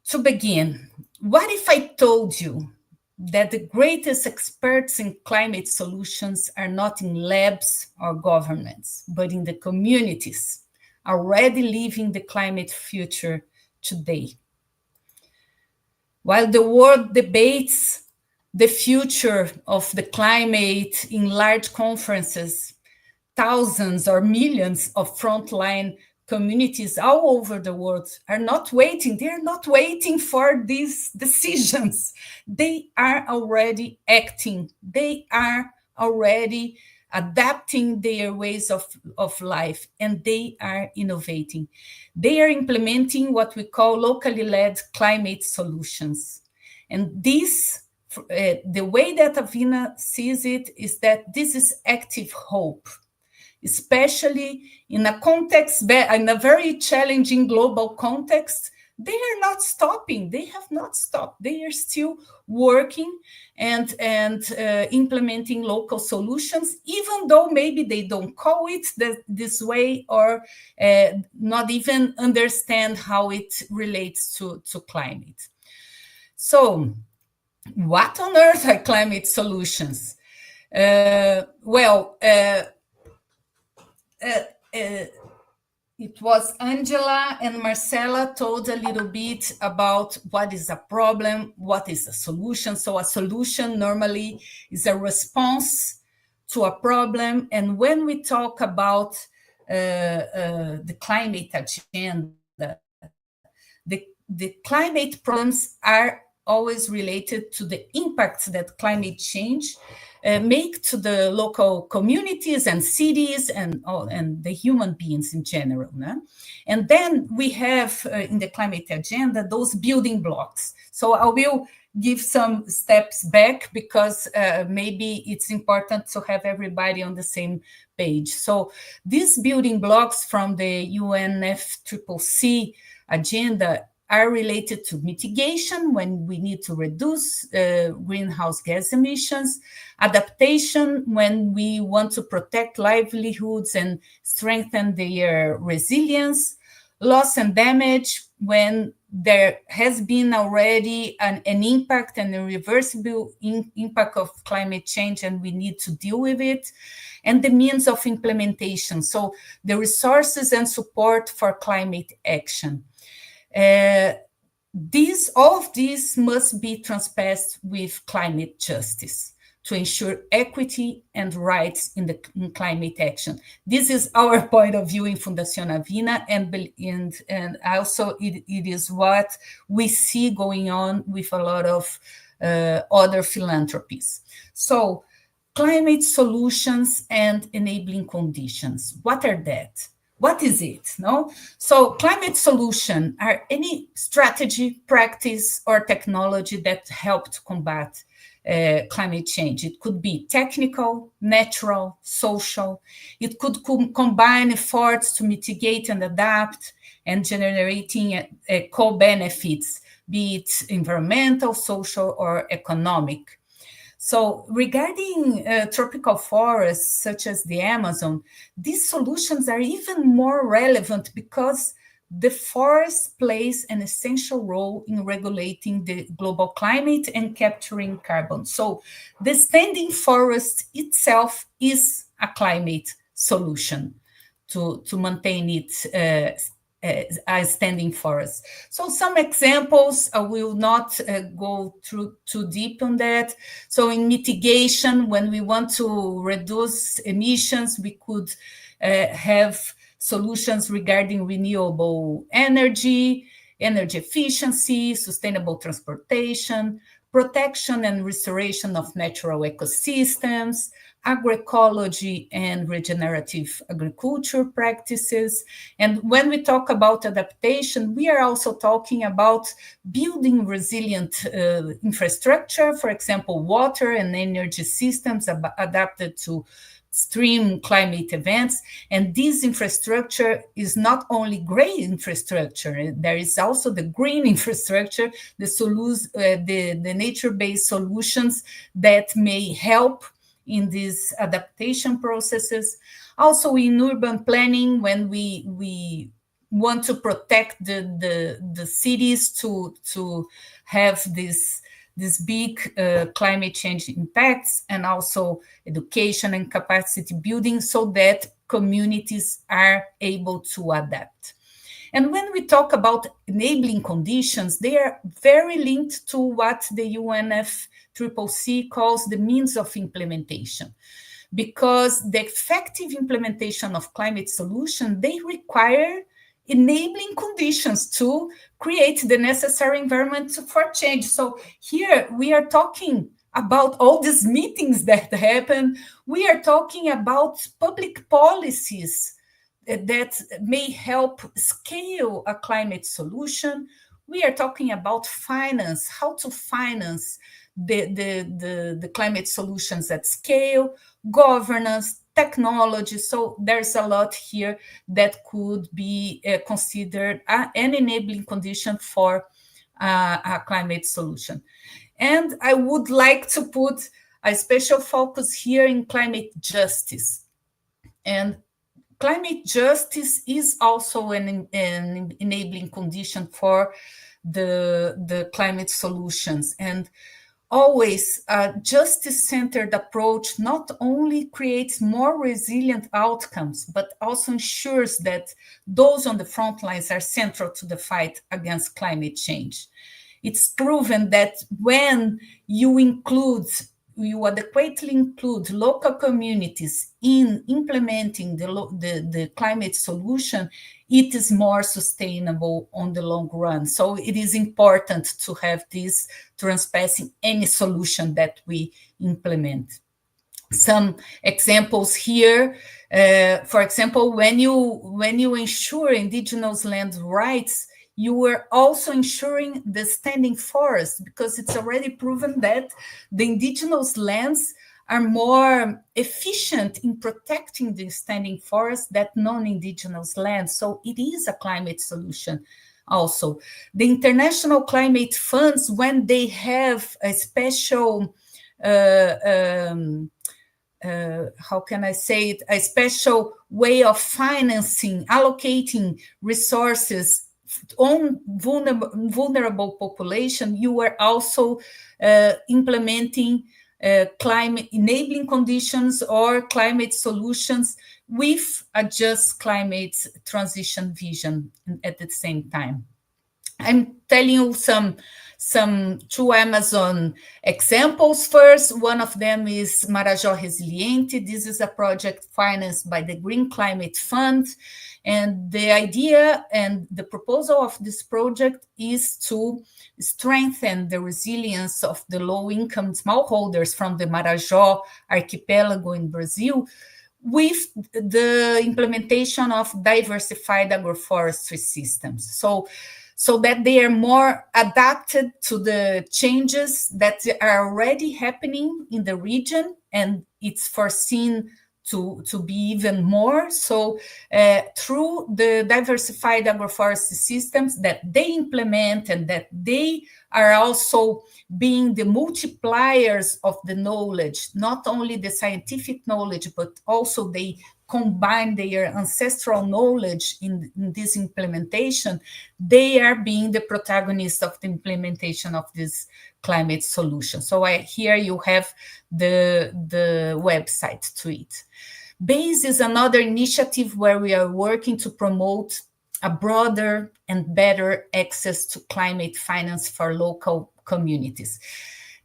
to begin, what if I told you that the greatest experts in climate solutions are not in labs or governments, but in the communities already living the climate future today? While the world debates the future of the climate in large conferences, thousands or millions of frontline communities all over the world are not waiting. They are not waiting for these decisions. They are already acting. They are already adapting their ways of life, and they are innovating. They are implementing what we call locally led climate solutions. And this, the way that Avina sees it, is that this is active hope, especially in a context, in a very challenging global context. They are not stopping. They have not stopped. They are still working and implementing local solutions, even though maybe they don't call it this way or not even understand how it relates to climate. So what on earth are climate solutions? It was Angela and Marcela told a little bit about what is a problem, what is a solution. So a solution normally is a response to a problem. And when we talk about the climate agenda, the climate problems are always related to the impacts that climate change make to the local communities and cities and the human beings in general. No? And then we have in the climate agenda those building blocks. So I will give some steps back because maybe it's important to have everybody on the same page. So these building blocks from the UNFCCC agenda are related to mitigation, when we need to reduce greenhouse gas emissions, adaptation, when we want to protect livelihoods and strengthen their resilience, loss and damage, when there has been already an impact and a reversible impact of climate change and we need to deal with it, and the means of implementation, so the resources and support for climate action. All of these must be transpassed with climate justice to ensure equity and rights in climate action. This is our point of view in Fundación Avina, and also it is what we see going on with a lot of other philanthropies. So climate solutions and enabling conditions, what are that? What is it? No? So climate solution are any strategy, practice, or technology that help to combat climate change. It could be technical, natural, social. It could combine efforts to mitigate and adapt and generating co-benefits, be it environmental, social, or economic. So regarding tropical forests, such as the Amazon, these solutions are even more relevant because the forest plays an essential role in regulating the global climate and capturing carbon. So the standing forest itself is a climate solution to maintain it as standing forest. So some examples, I will not go through too deep on that. So in mitigation, when we want to reduce emissions, we could have solutions regarding renewable energy, energy efficiency, sustainable transportation, protection and restoration of natural ecosystems, agroecology and regenerative agriculture practices. And when we talk about adaptation, we are also talking about building resilient infrastructure, for example, water and energy systems adapted to extreme climate events. And this infrastructure is not only gray infrastructure, there is also the green infrastructure, the nature-based solutions that may help in these adaptation processes. Also in urban planning, when we want to protect the cities to have these big climate change impacts, and also education and capacity building so that communities are able to adapt. And when we talk about enabling conditions, they are very linked to what the UNFCCC calls the means of implementation, because the effective implementation of climate solutions, they require enabling conditions to create the necessary environment for change. So here we are talking about all these meetings that happen. We are talking about public policies that may help scale a climate solution. We are talking about finance, how to finance the climate solutions at scale, governance, technology. So there's a lot here that could be considered an enabling condition for a climate solution. And I would like to put a special focus here in climate justice. And climate justice is also an enabling condition for the climate solutions. And always a justice-centered approach not only creates more resilient outcomes, but also ensures that those on the front lines are central to the fight against climate change. It's proven that when you adequately include local communities in implementing the climate solution, it is more sustainable on the long run. So it is important to have this transpassing any solution that we implement. Some examples here, for example, when you ensure indigenous land rights, you are also ensuring the standing forest, because it's already proven that the indigenous lands are more efficient in protecting the standing forest than non-indigenous lands. So it is a climate solution also. The international climate funds, when they have a special, how can I say it, a special way of financing, allocating resources on vulnerable population, you are also implementing climate enabling conditions or climate solutions with a just climate transition vision at the same time. I'm telling you some two Amazon examples. First, one of them is Marajó Resiliente. This is a project financed by the Green Climate Fund. And the idea and the proposal of this project is to strengthen the resilience of the low-income smallholders from the Marajó archipelago in Brazil with the implementation of diversified agroforestry systems. So that they are more adapted to the changes that are already happening in the region, and it's foreseen to be even more. So through the diversified agroforestry systems that they implement, and that they are also being the multipliers of the knowledge, not only the scientific knowledge, but also they combine their ancestral knowledge in this implementation, they are being the protagonists of the implementation of this climate solution. So here you have the website to it. BASE is another initiative where we are working to promote a broader and better access to climate finance for local communities.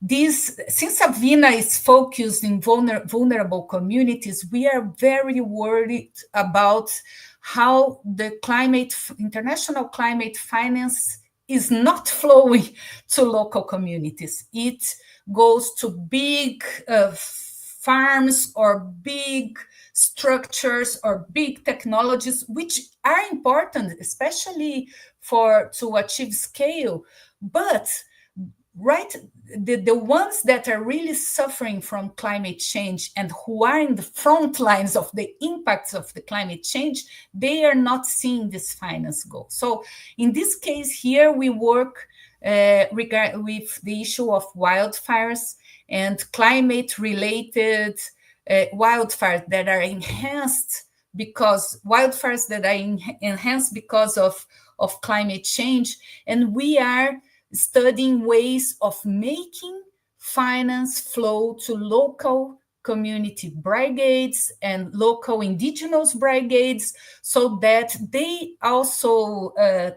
Since Avina is focused in vulnerable communities, we are very worried about how the international climate finance is not flowing to local communities. It goes to big farms or big structures or big technologies, which are important, especially to achieve scale. But the ones that are really suffering from climate change and who are in the front lines of the impacts of the climate change, they are not seeing this finance go. So in this case here, we work with the issue of wildfires and climate-related wildfires that are enhanced because of climate change. And we are studying ways of making finance flow to local community brigades and local indigenous brigades so that they also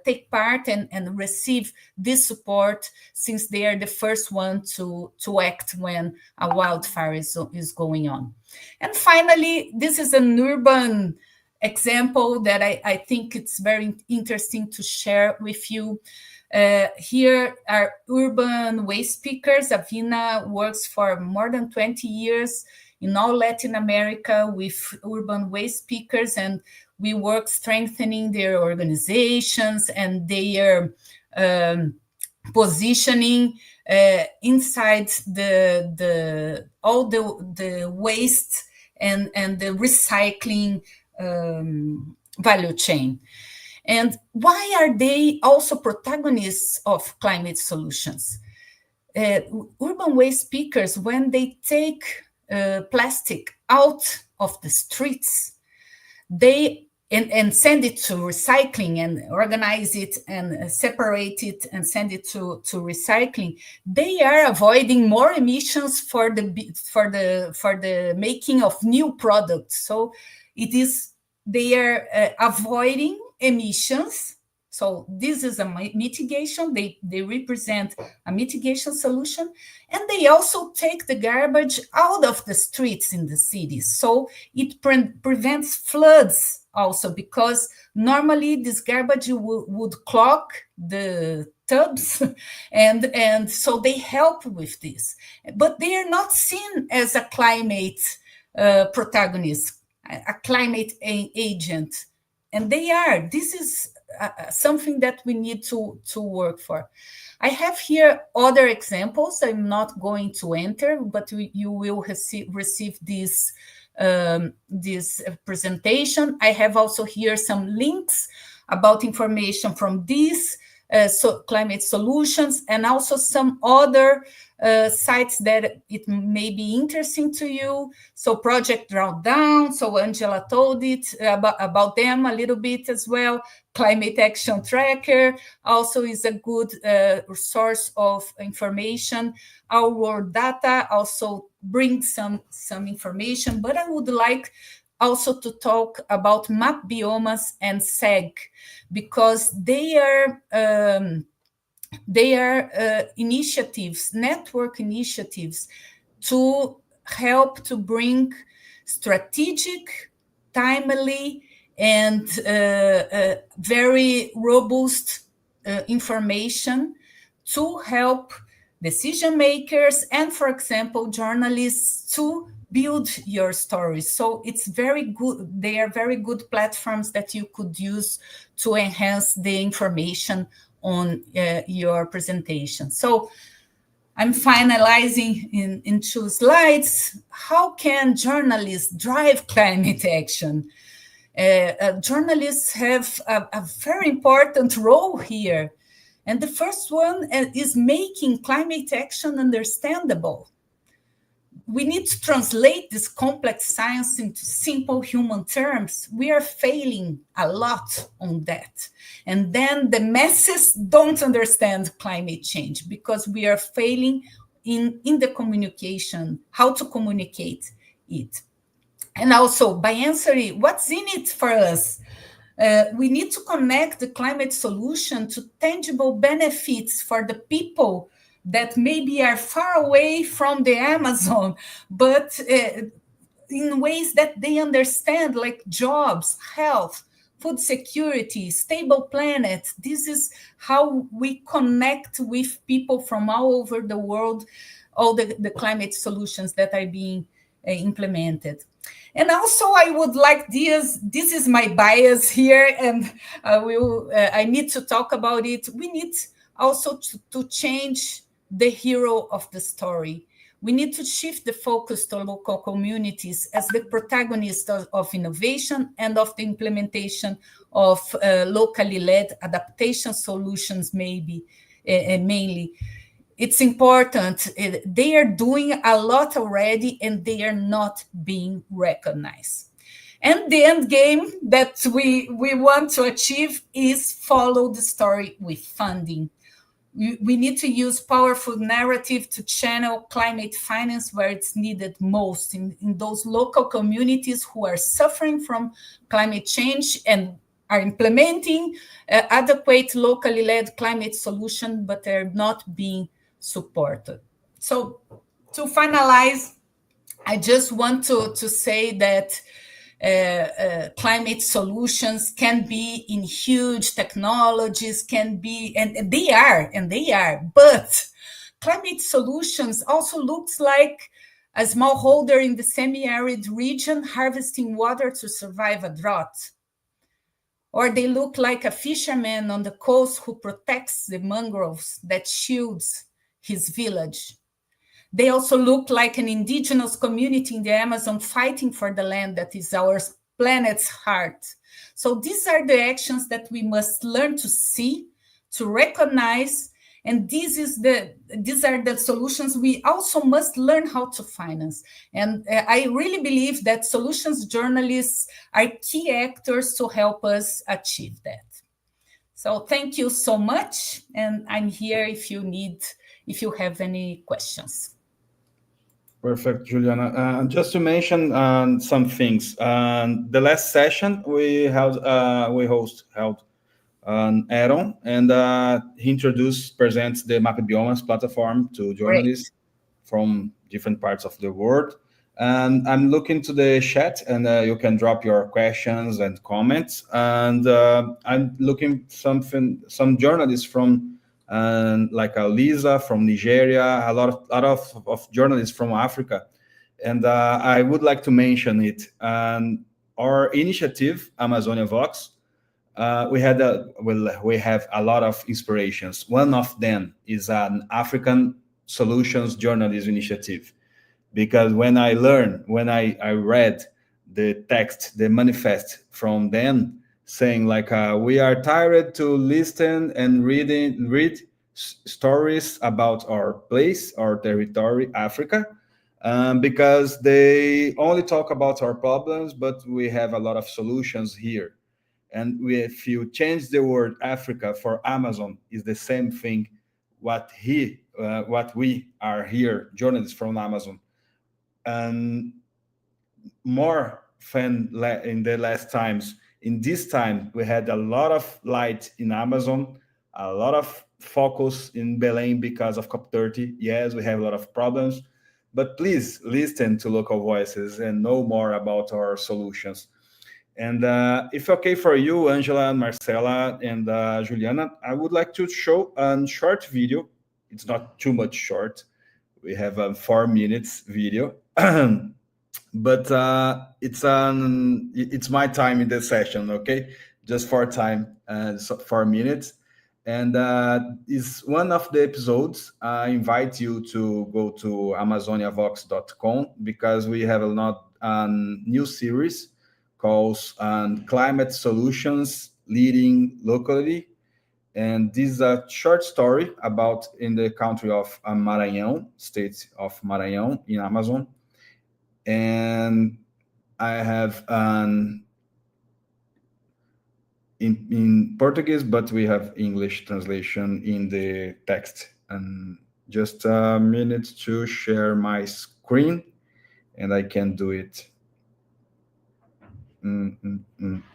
take part and receive this support, since they are the first one to act when a wildfire is going on. And finally, this is an urban example that I think it's very interesting to share with you. Here are urban waste pickers. Avina works for more than 20 years in all Latin America with urban waste pickers, and we work strengthening their organizations and their positioning inside all the waste and the recycling value chain. And why are they also protagonists of climate solutions? Urban waste pickers, when they take plastic out of the streets, and send it to recycling and organize it and separate it and send it to recycling, they are avoiding more emissions for the making of new products. So they are avoiding emissions. So this is a mitigation. They represent a mitigation solution. And they also take the garbage out of the streets in the cities. So it prevents floods also, because normally this garbage would clog the tubs. And so they help with this. But they are not seen as a climate protagonist, a climate agent. And they are. This is something that we need to work for. I have here other examples I'm not going to enter, but you will receive this presentation. I have also here some links about information from these climate solutions, and also some other sites that it may be interesting to you. So Project Drawdown, so Angela told it about them a little bit as well. Climate Action Tracker also is a good source of information. Our World Data also brings some information, but I would like also to talk about Map Biomas and SEG, because they are initiatives, network initiatives, to help to bring strategic, timely, and very robust information to help decision makers and, for example, journalists to build your stories. So it's very good. They are very good platforms that you could use to enhance the information on your presentation. So I'm finalizing in 2 slides. How can journalists drive climate action? Journalists have a very important role here. And the first one is making climate action understandable. We need to translate this complex science into simple human terms. We are failing a lot on that. And then the masses don't understand climate change because we are failing in the communication, how to communicate it. And also, by answering what's in it for us, we need to connect the climate solution to tangible benefits for the people that maybe are far away from the Amazon, but in ways that they understand, like jobs, health, food security, stable planet. This is how we connect with people from all over the world, all the climate solutions that are being implemented. And also, I would like this is my bias here, and I need to talk about it. We need also to change the hero of the story. We need to shift the focus to local communities as the protagonists of innovation and of the implementation of locally led adaptation solutions, mainly. It's important. They are doing a lot already, and they are not being recognized. And the end game that we want to achieve is follow the story with funding. We need to use powerful narrative to channel climate finance where it's needed most, in those local communities who are suffering from climate change and are implementing adequate locally led climate solutions, but are not being supported. So to finalize, I just want to say that climate solutions can be in huge technologies, can be, and they are, but climate solutions also looks like a smallholder in the semi-arid region harvesting water to survive a drought. Or they look like a fisherman on the coast who protects the mangroves that shields his village. They also look like an indigenous community in the Amazon fighting for the land that is our planet's heart. So these are the actions that we must learn to see, to recognize, and these are the solutions we also must learn how to finance. And I really believe that solutions journalists are key actors to help us achieve that. So thank you so much, and I'm here if you have any questions. Perfect, Juliana. Just to mention some things. The last session we held Aaron, and he presents the Map Biomas platform to journalists from different parts of the world. And I'm looking to the chat, and you can drop your questions and comments. And I'm looking some journalists from like Lisa from Nigeria, a lot of journalists from Africa, and I would like to mention it. Our initiative, Amazonia Vox, we have a lot of inspirations. One of them is an African solutions journalism initiative, because when I read the text, the manifest from them, saying like we are tired to listen and read stories about our place, our territory, Africa, because they only talk about our problems, but we have a lot of solutions here. And if you change the word Africa for Amazon, is the same thing. What we are here, journalists from Amazon, and more than in the last times. In this time, we had a lot of light in Amazon, a lot of focus in Belém because of COP30. Yes, we have a lot of problems, but please listen to local voices and know more about our solutions. And if okay for you, Angela and Marcela and Juliana, I would like to show a short video. It's not too much short. We have a 4 minutes video. But it's my time in the session, okay? Just for time, 4 minutes. And it's one of the episodes. I invite you to go to amazoniavox.com, because we have a new series called Climate Solutions Leading Locally. And this is a short story about in the country of Maranhão, state of Maranhão in Amazon. And I have in Portuguese, but we have English translation in the text. And just a minute to share my screen, and I can do it.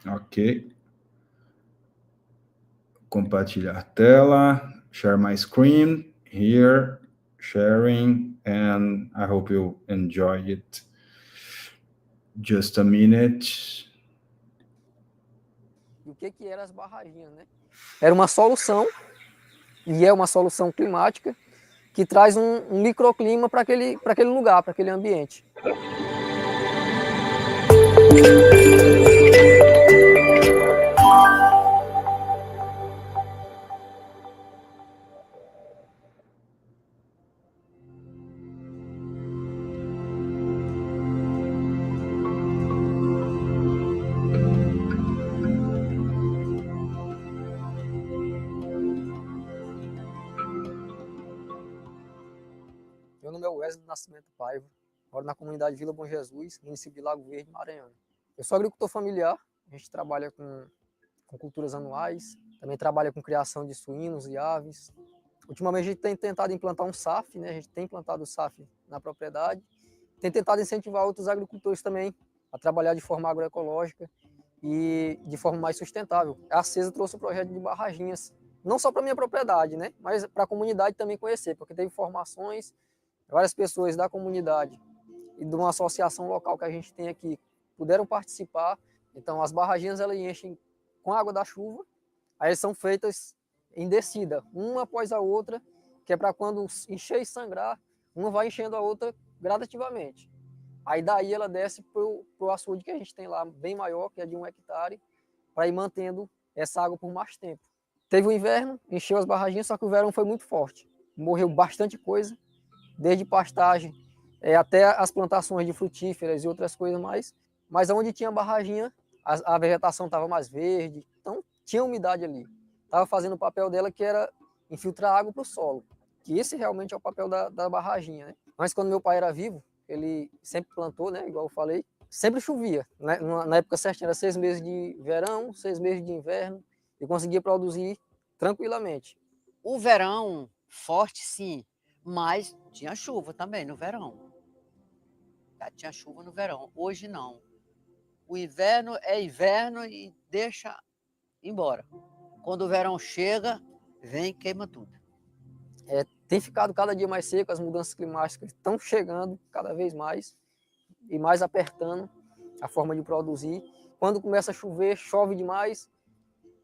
Ok. Compartilhar tela, share my screen here, sharing, and I hope you enjoy it. Just a minute. O que eram as barraginhas, né? Era uma solução, e é uma solução climática, que traz um microclima para aquele lugar, para aquele ambiente. Meu nome é Wesley Nascimento Paiva, moro na comunidade Vila Bom Jesus, município de Lago Verde, Maranhão. Eu sou agricultor familiar, a gente trabalha com culturas anuais, também trabalha com criação de suínos e aves. Ultimamente a gente tem tentado implantar um SAF, né? A gente tem implantado o SAF na propriedade, tem tentado incentivar outros agricultores também a trabalhar de forma agroecológica e de forma mais sustentável. A CESA trouxe o projeto de barraginhas, não só para a minha propriedade, né? Mas para a comunidade também conhecer, porque teve formações, várias pessoas da comunidade e de uma associação local que a gente tem aqui puderam participar. Então as barraginhas elas enchem com a água da chuva, aí são feitas em descida, uma após a outra, que é para quando encher e sangrar, uma vai enchendo a outra gradativamente. Aí daí ela desce para o açude que a gente tem lá, bem maior, que é de 1 hectare, para ir mantendo essa água por mais tempo. Teve o inverno, encheu as barraginhas, só que o verão foi muito forte. Morreu bastante coisa, desde pastagem até as plantações de frutíferas e outras coisas mais. Mas onde tinha barraginha, a vegetação estava mais verde, então tinha umidade ali. Estava fazendo o papel dela, que era infiltrar água para o solo, que esse realmente é o papel da barraginha, né? Mas quando meu pai era vivo, ele sempre plantou, né? Igual eu falei, sempre chovia. Né? Na época certinha era 6 meses de verão, 6 meses de inverno, e conseguia produzir tranquilamente. O verão forte, sim, mas tinha chuva também no verão. Já tinha chuva no verão, hoje não. O inverno é inverno e deixa embora. Quando o verão chega, vem e queima tudo. Tem ficado cada dia mais seco, as mudanças climáticas estão chegando cada vez mais e mais apertando a forma de produzir. Quando começa a chover, chove demais.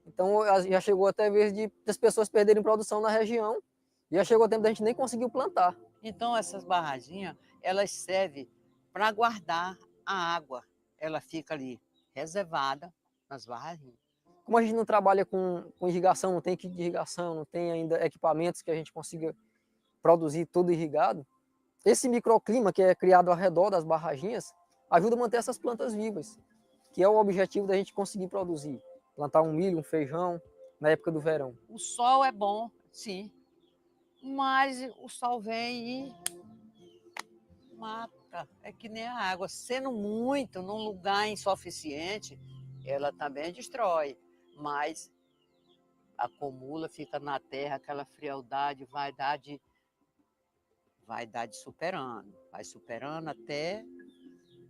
Então já chegou até a vez das pessoas perderem produção na região. Já chegou o tempo da gente nem conseguir plantar. Então essas barraginhas, elas servem para guardar a água. Ela fica ali reservada nas barraginhas. Como a gente não trabalha com irrigação, não tem kit de irrigação, não tem ainda equipamentos que a gente consiga produzir tudo irrigado, esse microclima que é criado ao redor das barraginhas ajuda a manter essas plantas vivas, que é o objetivo da gente conseguir produzir. Plantar um milho, um feijão, na época do verão. O sol é bom, sim, mas o sol vem e mata. É que nem a água. Sendo muito num lugar insuficiente, ela também destrói, mas acumula, fica na terra, aquela frialdade vai dar de superando, vai superando até...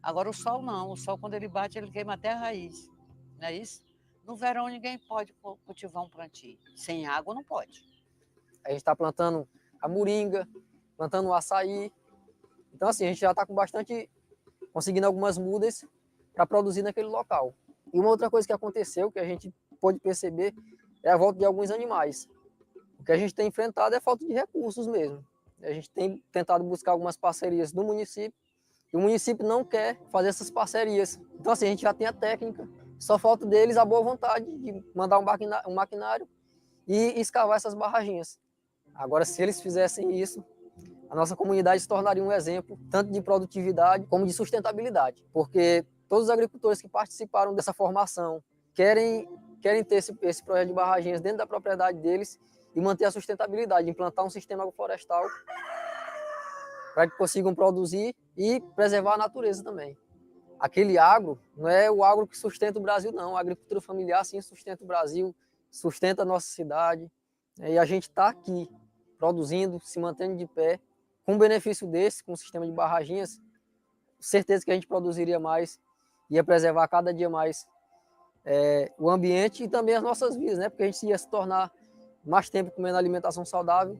Agora o sol não, o sol quando ele bate, ele queima até a raiz, não é isso? No verão ninguém pode cultivar um plantio, sem água não pode. A gente está plantando a moringa, plantando o açaí, então assim, a gente já está com conseguindo algumas mudas para produzir naquele local. E uma outra coisa que aconteceu, que a gente pôde perceber, é a volta de alguns animais. O que a gente tem enfrentado é a falta de recursos mesmo. A gente tem tentado buscar algumas parcerias do município, e o município não quer fazer essas parcerias. Então assim, a gente já tem a técnica, só falta deles a boa vontade de mandar um maquinário e escavar essas barraginhas. Agora, se eles fizessem isso, a nossa comunidade se tornaria um exemplo, tanto de produtividade como de sustentabilidade, porque todos os agricultores que participaram dessa formação querem ter esse projeto de barraginhas dentro da propriedade deles e manter a sustentabilidade, implantar um sistema agroflorestal para que consigam produzir e preservar a natureza também. Aquele agro não é o agro que sustenta o Brasil, não. A agricultura familiar sim sustenta o Brasil, sustenta a nossa cidade. E a gente está aqui produzindo, se mantendo de pé. Com um benefício desse, com o sistema de barraginhas, certeza que a gente produziria mais, ia preservar cada dia mais o ambiente e também as nossas vidas, né? Porque a gente ia se tornar mais tempo comendo alimentação saudável.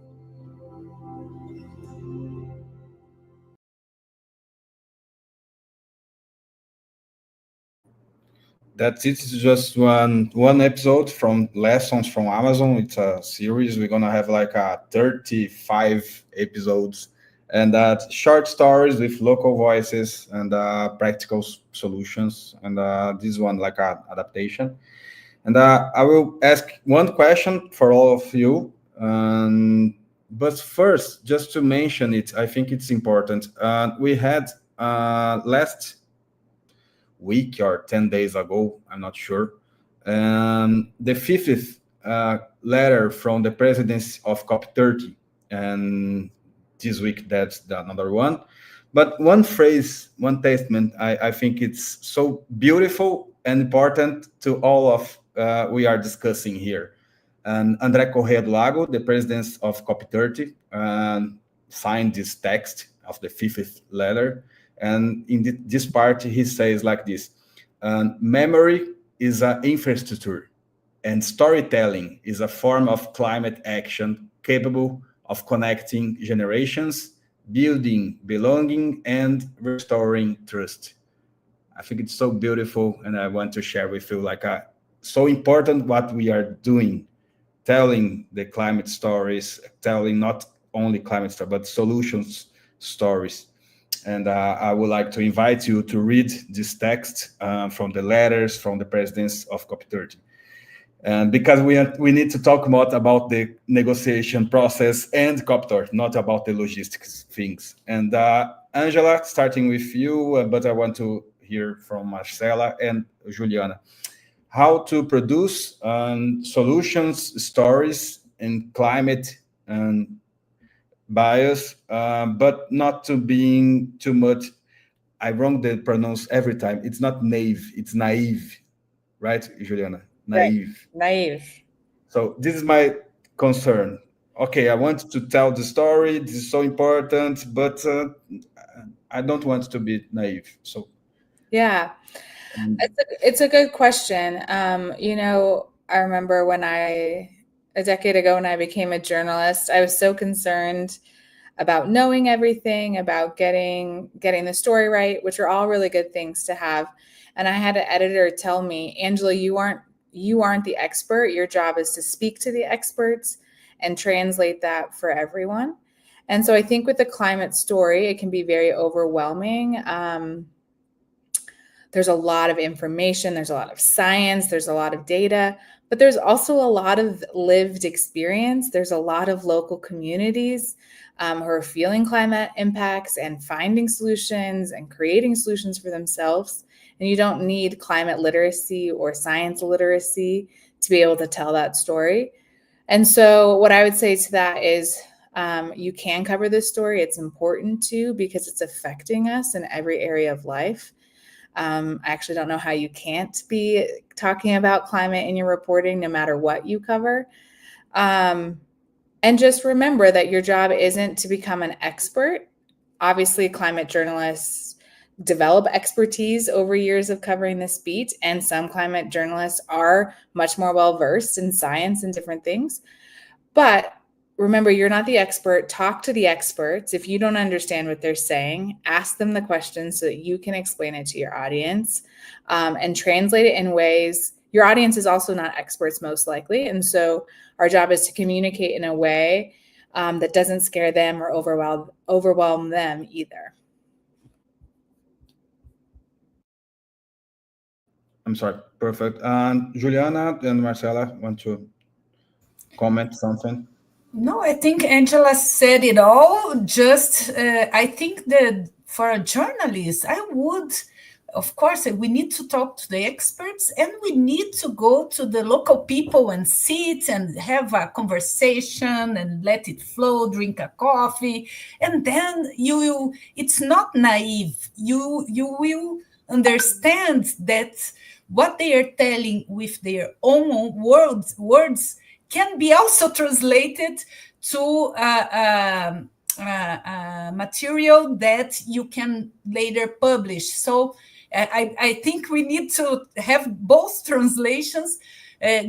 That's it. It's just one episode from Lessons from Amazon. It's a series. We're gonna have like 35 episodes and short stories with local voices and practical solutions. And this one like adaptation. And I will ask one question for all of you. But first, just to mention it, I think it's important. We had last week or 10 days ago, I'm not sure, the fifth letter from the presidency of COP30. And this week, that's another one. But one phrase, one statement, I think it's so beautiful and important to all of we are discussing here. And André Correa do Lago, the president of COP30, signed this text of the fifth letter. And in this part, he says like this: memory is an infrastructure, and storytelling is a form of climate action capable of connecting generations, building belonging, and restoring trust. I think it's so beautiful, and I want to share with you like so important what we are doing, telling the climate stories, telling not only climate stories, but solutions stories. And I would like to invite you to read this text from the letters from the presidents of COP30. And because we need to talk more about the negotiation process and COP30, not about the logistics things. And Angela, starting with you, but I want to hear from Marcela and Juliana. How to produce solutions stories in climate and bias, but not to being too much. I wrong the pronounce every time. It's not naive, it's naive, right, Juliana? Naive. Right. Naive. So this is my concern. Okay, I want to tell the story. This is so important, but I don't want to be naive. So yeah, it's a good question. I remember when a decade ago when I became a journalist, I was so concerned about knowing everything, about getting the story right, which are all really good things to have. And I had an editor tell me, Angela, you aren't the expert. Your job is to speak to the experts and translate that for everyone. And so I think with the climate story, it can be very overwhelming. There's a lot of information, there's a lot of science, there's a lot of data, but there's also a lot of lived experience. There's a lot of local communities who are feeling climate impacts and finding solutions and creating solutions for themselves. And you don't need climate literacy or science literacy to be able to tell that story. And so what I would say to that is you can cover this story. It's important to, because it's affecting us in every area of life. I actually don't know how you can't be talking about climate in your reporting, no matter what you cover. And just remember that your job isn't to become an expert. Obviously, climate journalists develop expertise over years of covering this beat, and some climate journalists are much more well-versed in science and different things. But remember, you're not the expert. Talk to the experts. If you don't understand what they're saying, ask them the questions so that you can explain it to your audience and translate it in ways. Your audience is also not experts, most likely. And so our job is to communicate in a way that doesn't scare them or overwhelm them either. I'm sorry. Perfect. Juliana and Marcela want to comment something? No, I think Angela said it all. Just, I think that for a journalist, I would, of course, we need to talk to the experts, and we need to go to the local people and sit and have a conversation and let it flow, drink a coffee. And then it's not naive. You will understand that what they are telling with their own words can be also translated to material that you can later publish. So I think we need to have both translations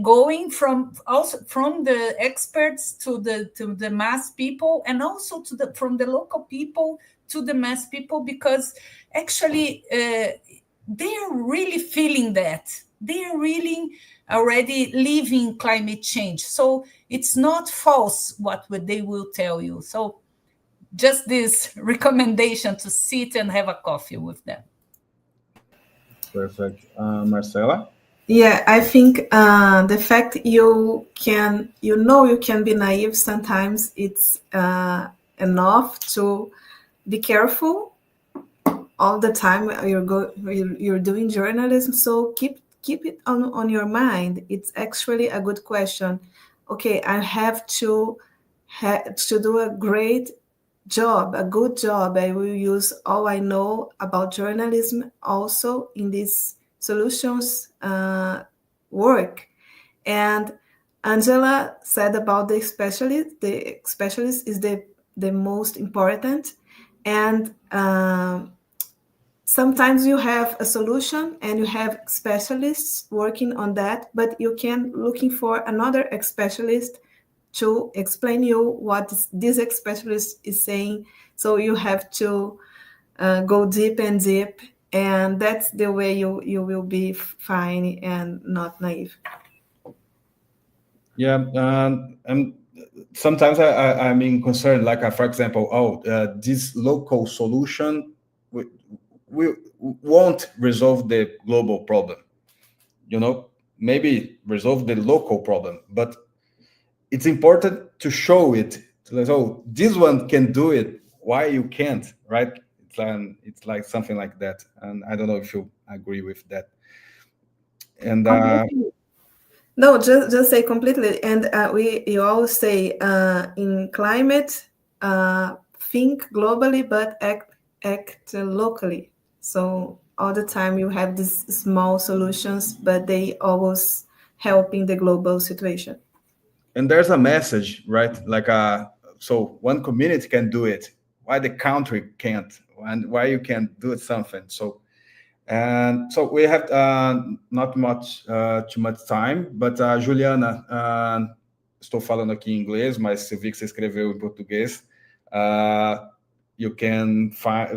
going from the experts to the mass people, and also from the local people to the mass people, because actually they are really feeling that. They are really already living climate change. So it's not false what they will tell you. So just this recommendation to sit and have a coffee with them. Perfect. Marcela? Yeah, I think the fact you can be naive sometimes, it's enough to be careful all the time you're doing journalism. So keep it on your mind. It's actually a good question. Okay, I have to do a good job. I will use all I know about journalism also in this solutions work. And Angela said about the specialist. The specialist is the most important. And sometimes you have a solution and you have specialists working on that, but you can looking for another specialist to explain you what this specialist is saying. So you have to go deep and deep, and that's the way you will be fine and not naive. Yeah, and sometimes I'm in concern, like for example, this local solution we won't resolve the global problem. Maybe resolve the local problem, but it's important to show it. So this one can do it. Why you can't, right? It's like something like that, and I don't know if you agree with that. And No, just say completely. And you always say in climate, think globally but act locally. So all the time you have these small solutions, but they always help in the global situation. and there's a message, right? Like so one community can do it, why the country can't, and why you can't do it something. So we have not too much time, but Juliana, estou falando aqui em inglês, mas se vi que você escreveu em português,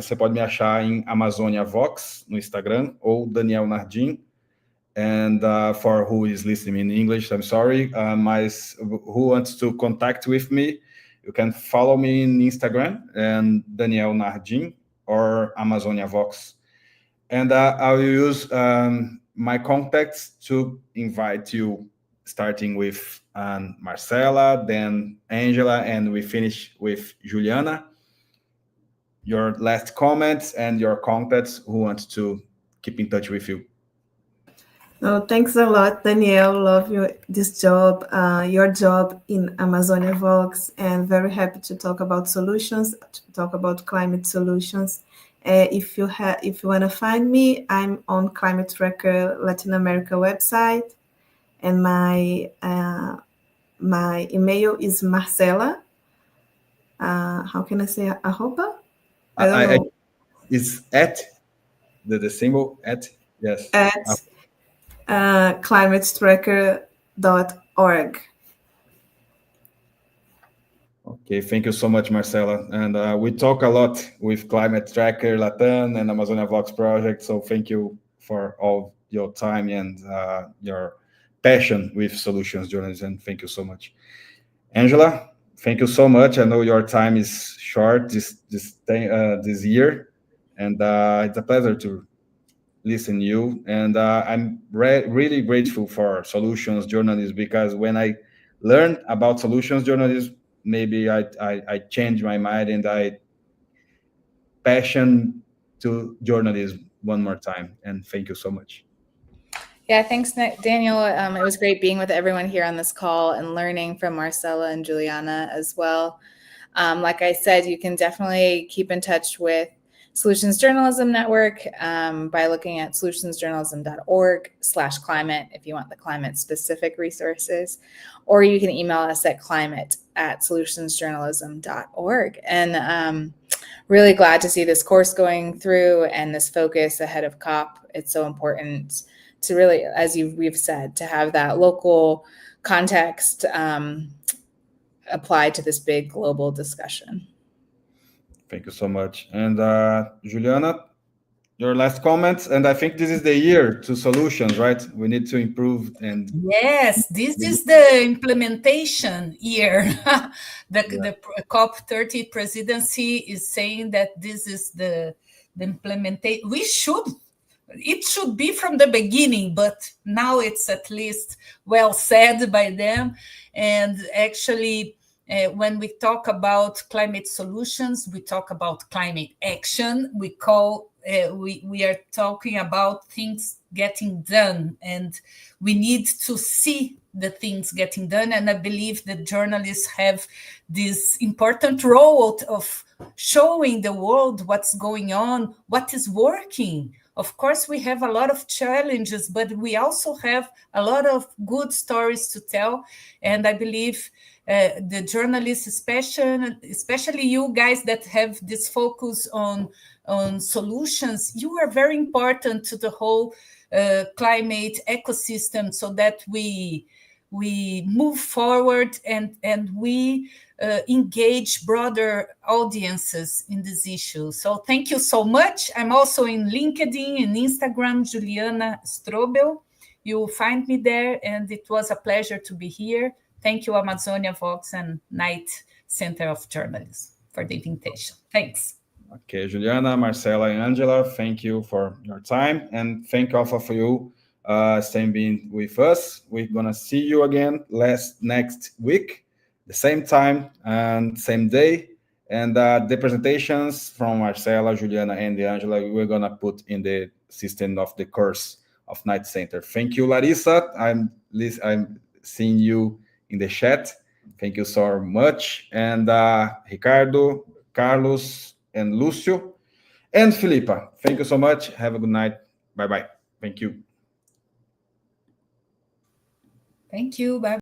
você pode me achar em Amazônia Vox no Instagram ou Daniel Nardim. And for who is listening in English, I'm sorry, who wants to contact with me, you can follow me in Instagram and Daniel Nardim or Amazonia Vox. And I will use my contacts to invite you, starting with Marcela, then Angela, and we finish with Juliana. Your last comments and your contacts who want to keep in touch with you. Oh, thanks a lot, Danielle. Love this job, your job in Amazonia Vox, and very happy to talk about solutions, to talk about climate solutions. If you want to find me, I'm on Climate Tracker Latin America website, and my email is Marcela. How can I say arroba? I don't know. It's at the symbol at, yes. At climatetracker.org. Okay, thank you so much, Marcela. And we talk a lot with Climate Tracker Latam and Amazonia Vox project. So thank you for all your time and your passion with solutions journalism. Thank you so much. Angela, thank you so much. I know your time is short this year, and it's a pleasure to listen to you. And I'm really grateful for solutions journalism, because when I learned about solutions journalism, maybe I changed my mind and I passion to journalism one more time. And thank you so much. Yeah, thanks, Daniel. It was great being with everyone here on this call and learning from Marcela and Juliana as well. Like I said, you can definitely keep in touch with Solutions Journalism Network by looking at solutionsjournalism.org/climate if you want the climate-specific resources, or you can email us at climate@solutionsjournalism.org. And really glad to see this course going through and this focus ahead of COP. It's so important to really, as we've said, to have that local context applied to this big global discussion. Thank you so much. And Juliana, your last comments. And I think this is the year to solutions, right? We need to improve. And yes, this is the implementation year. The COP30 presidency is saying that this is the implementation. It should be from the beginning, but now it's at least well said by them. And actually, when we talk about climate solutions, we talk about climate action. We are talking about things getting done, and we need to see the things getting done. And I believe that journalists have this important role of showing the world what's going on, what is working. Of course, we have a lot of challenges, but we also have a lot of good stories to tell. And I believe the journalists, especially you guys that have this focus on solutions, you are very important to the whole climate ecosystem, so that we move forward and we engage broader audiences in this issue. So thank you so much. I'm also in LinkedIn and Instagram, Juliana Strobel. You will find me there, and it was a pleasure to be here. Thank you, Amazonia Vox and Knight Center of Journalism, for the invitation. Thanks. Okay, Juliana, Marcela, and Angela, thank you for your time, and thank all of you staying being with us. We're gonna see you again next week, the same time and same day. And the presentations from Marcela, Juliana, and Angela, we're gonna put in the system of the course of Knight Center. Thank you, Larissa. I'm seeing you in the chat. Thank you so much. And Ricardo, Carlos, and Lucio, and Filipa. Thank you so much. Have a good night. Bye-bye. Thank you. Thank you. Bye.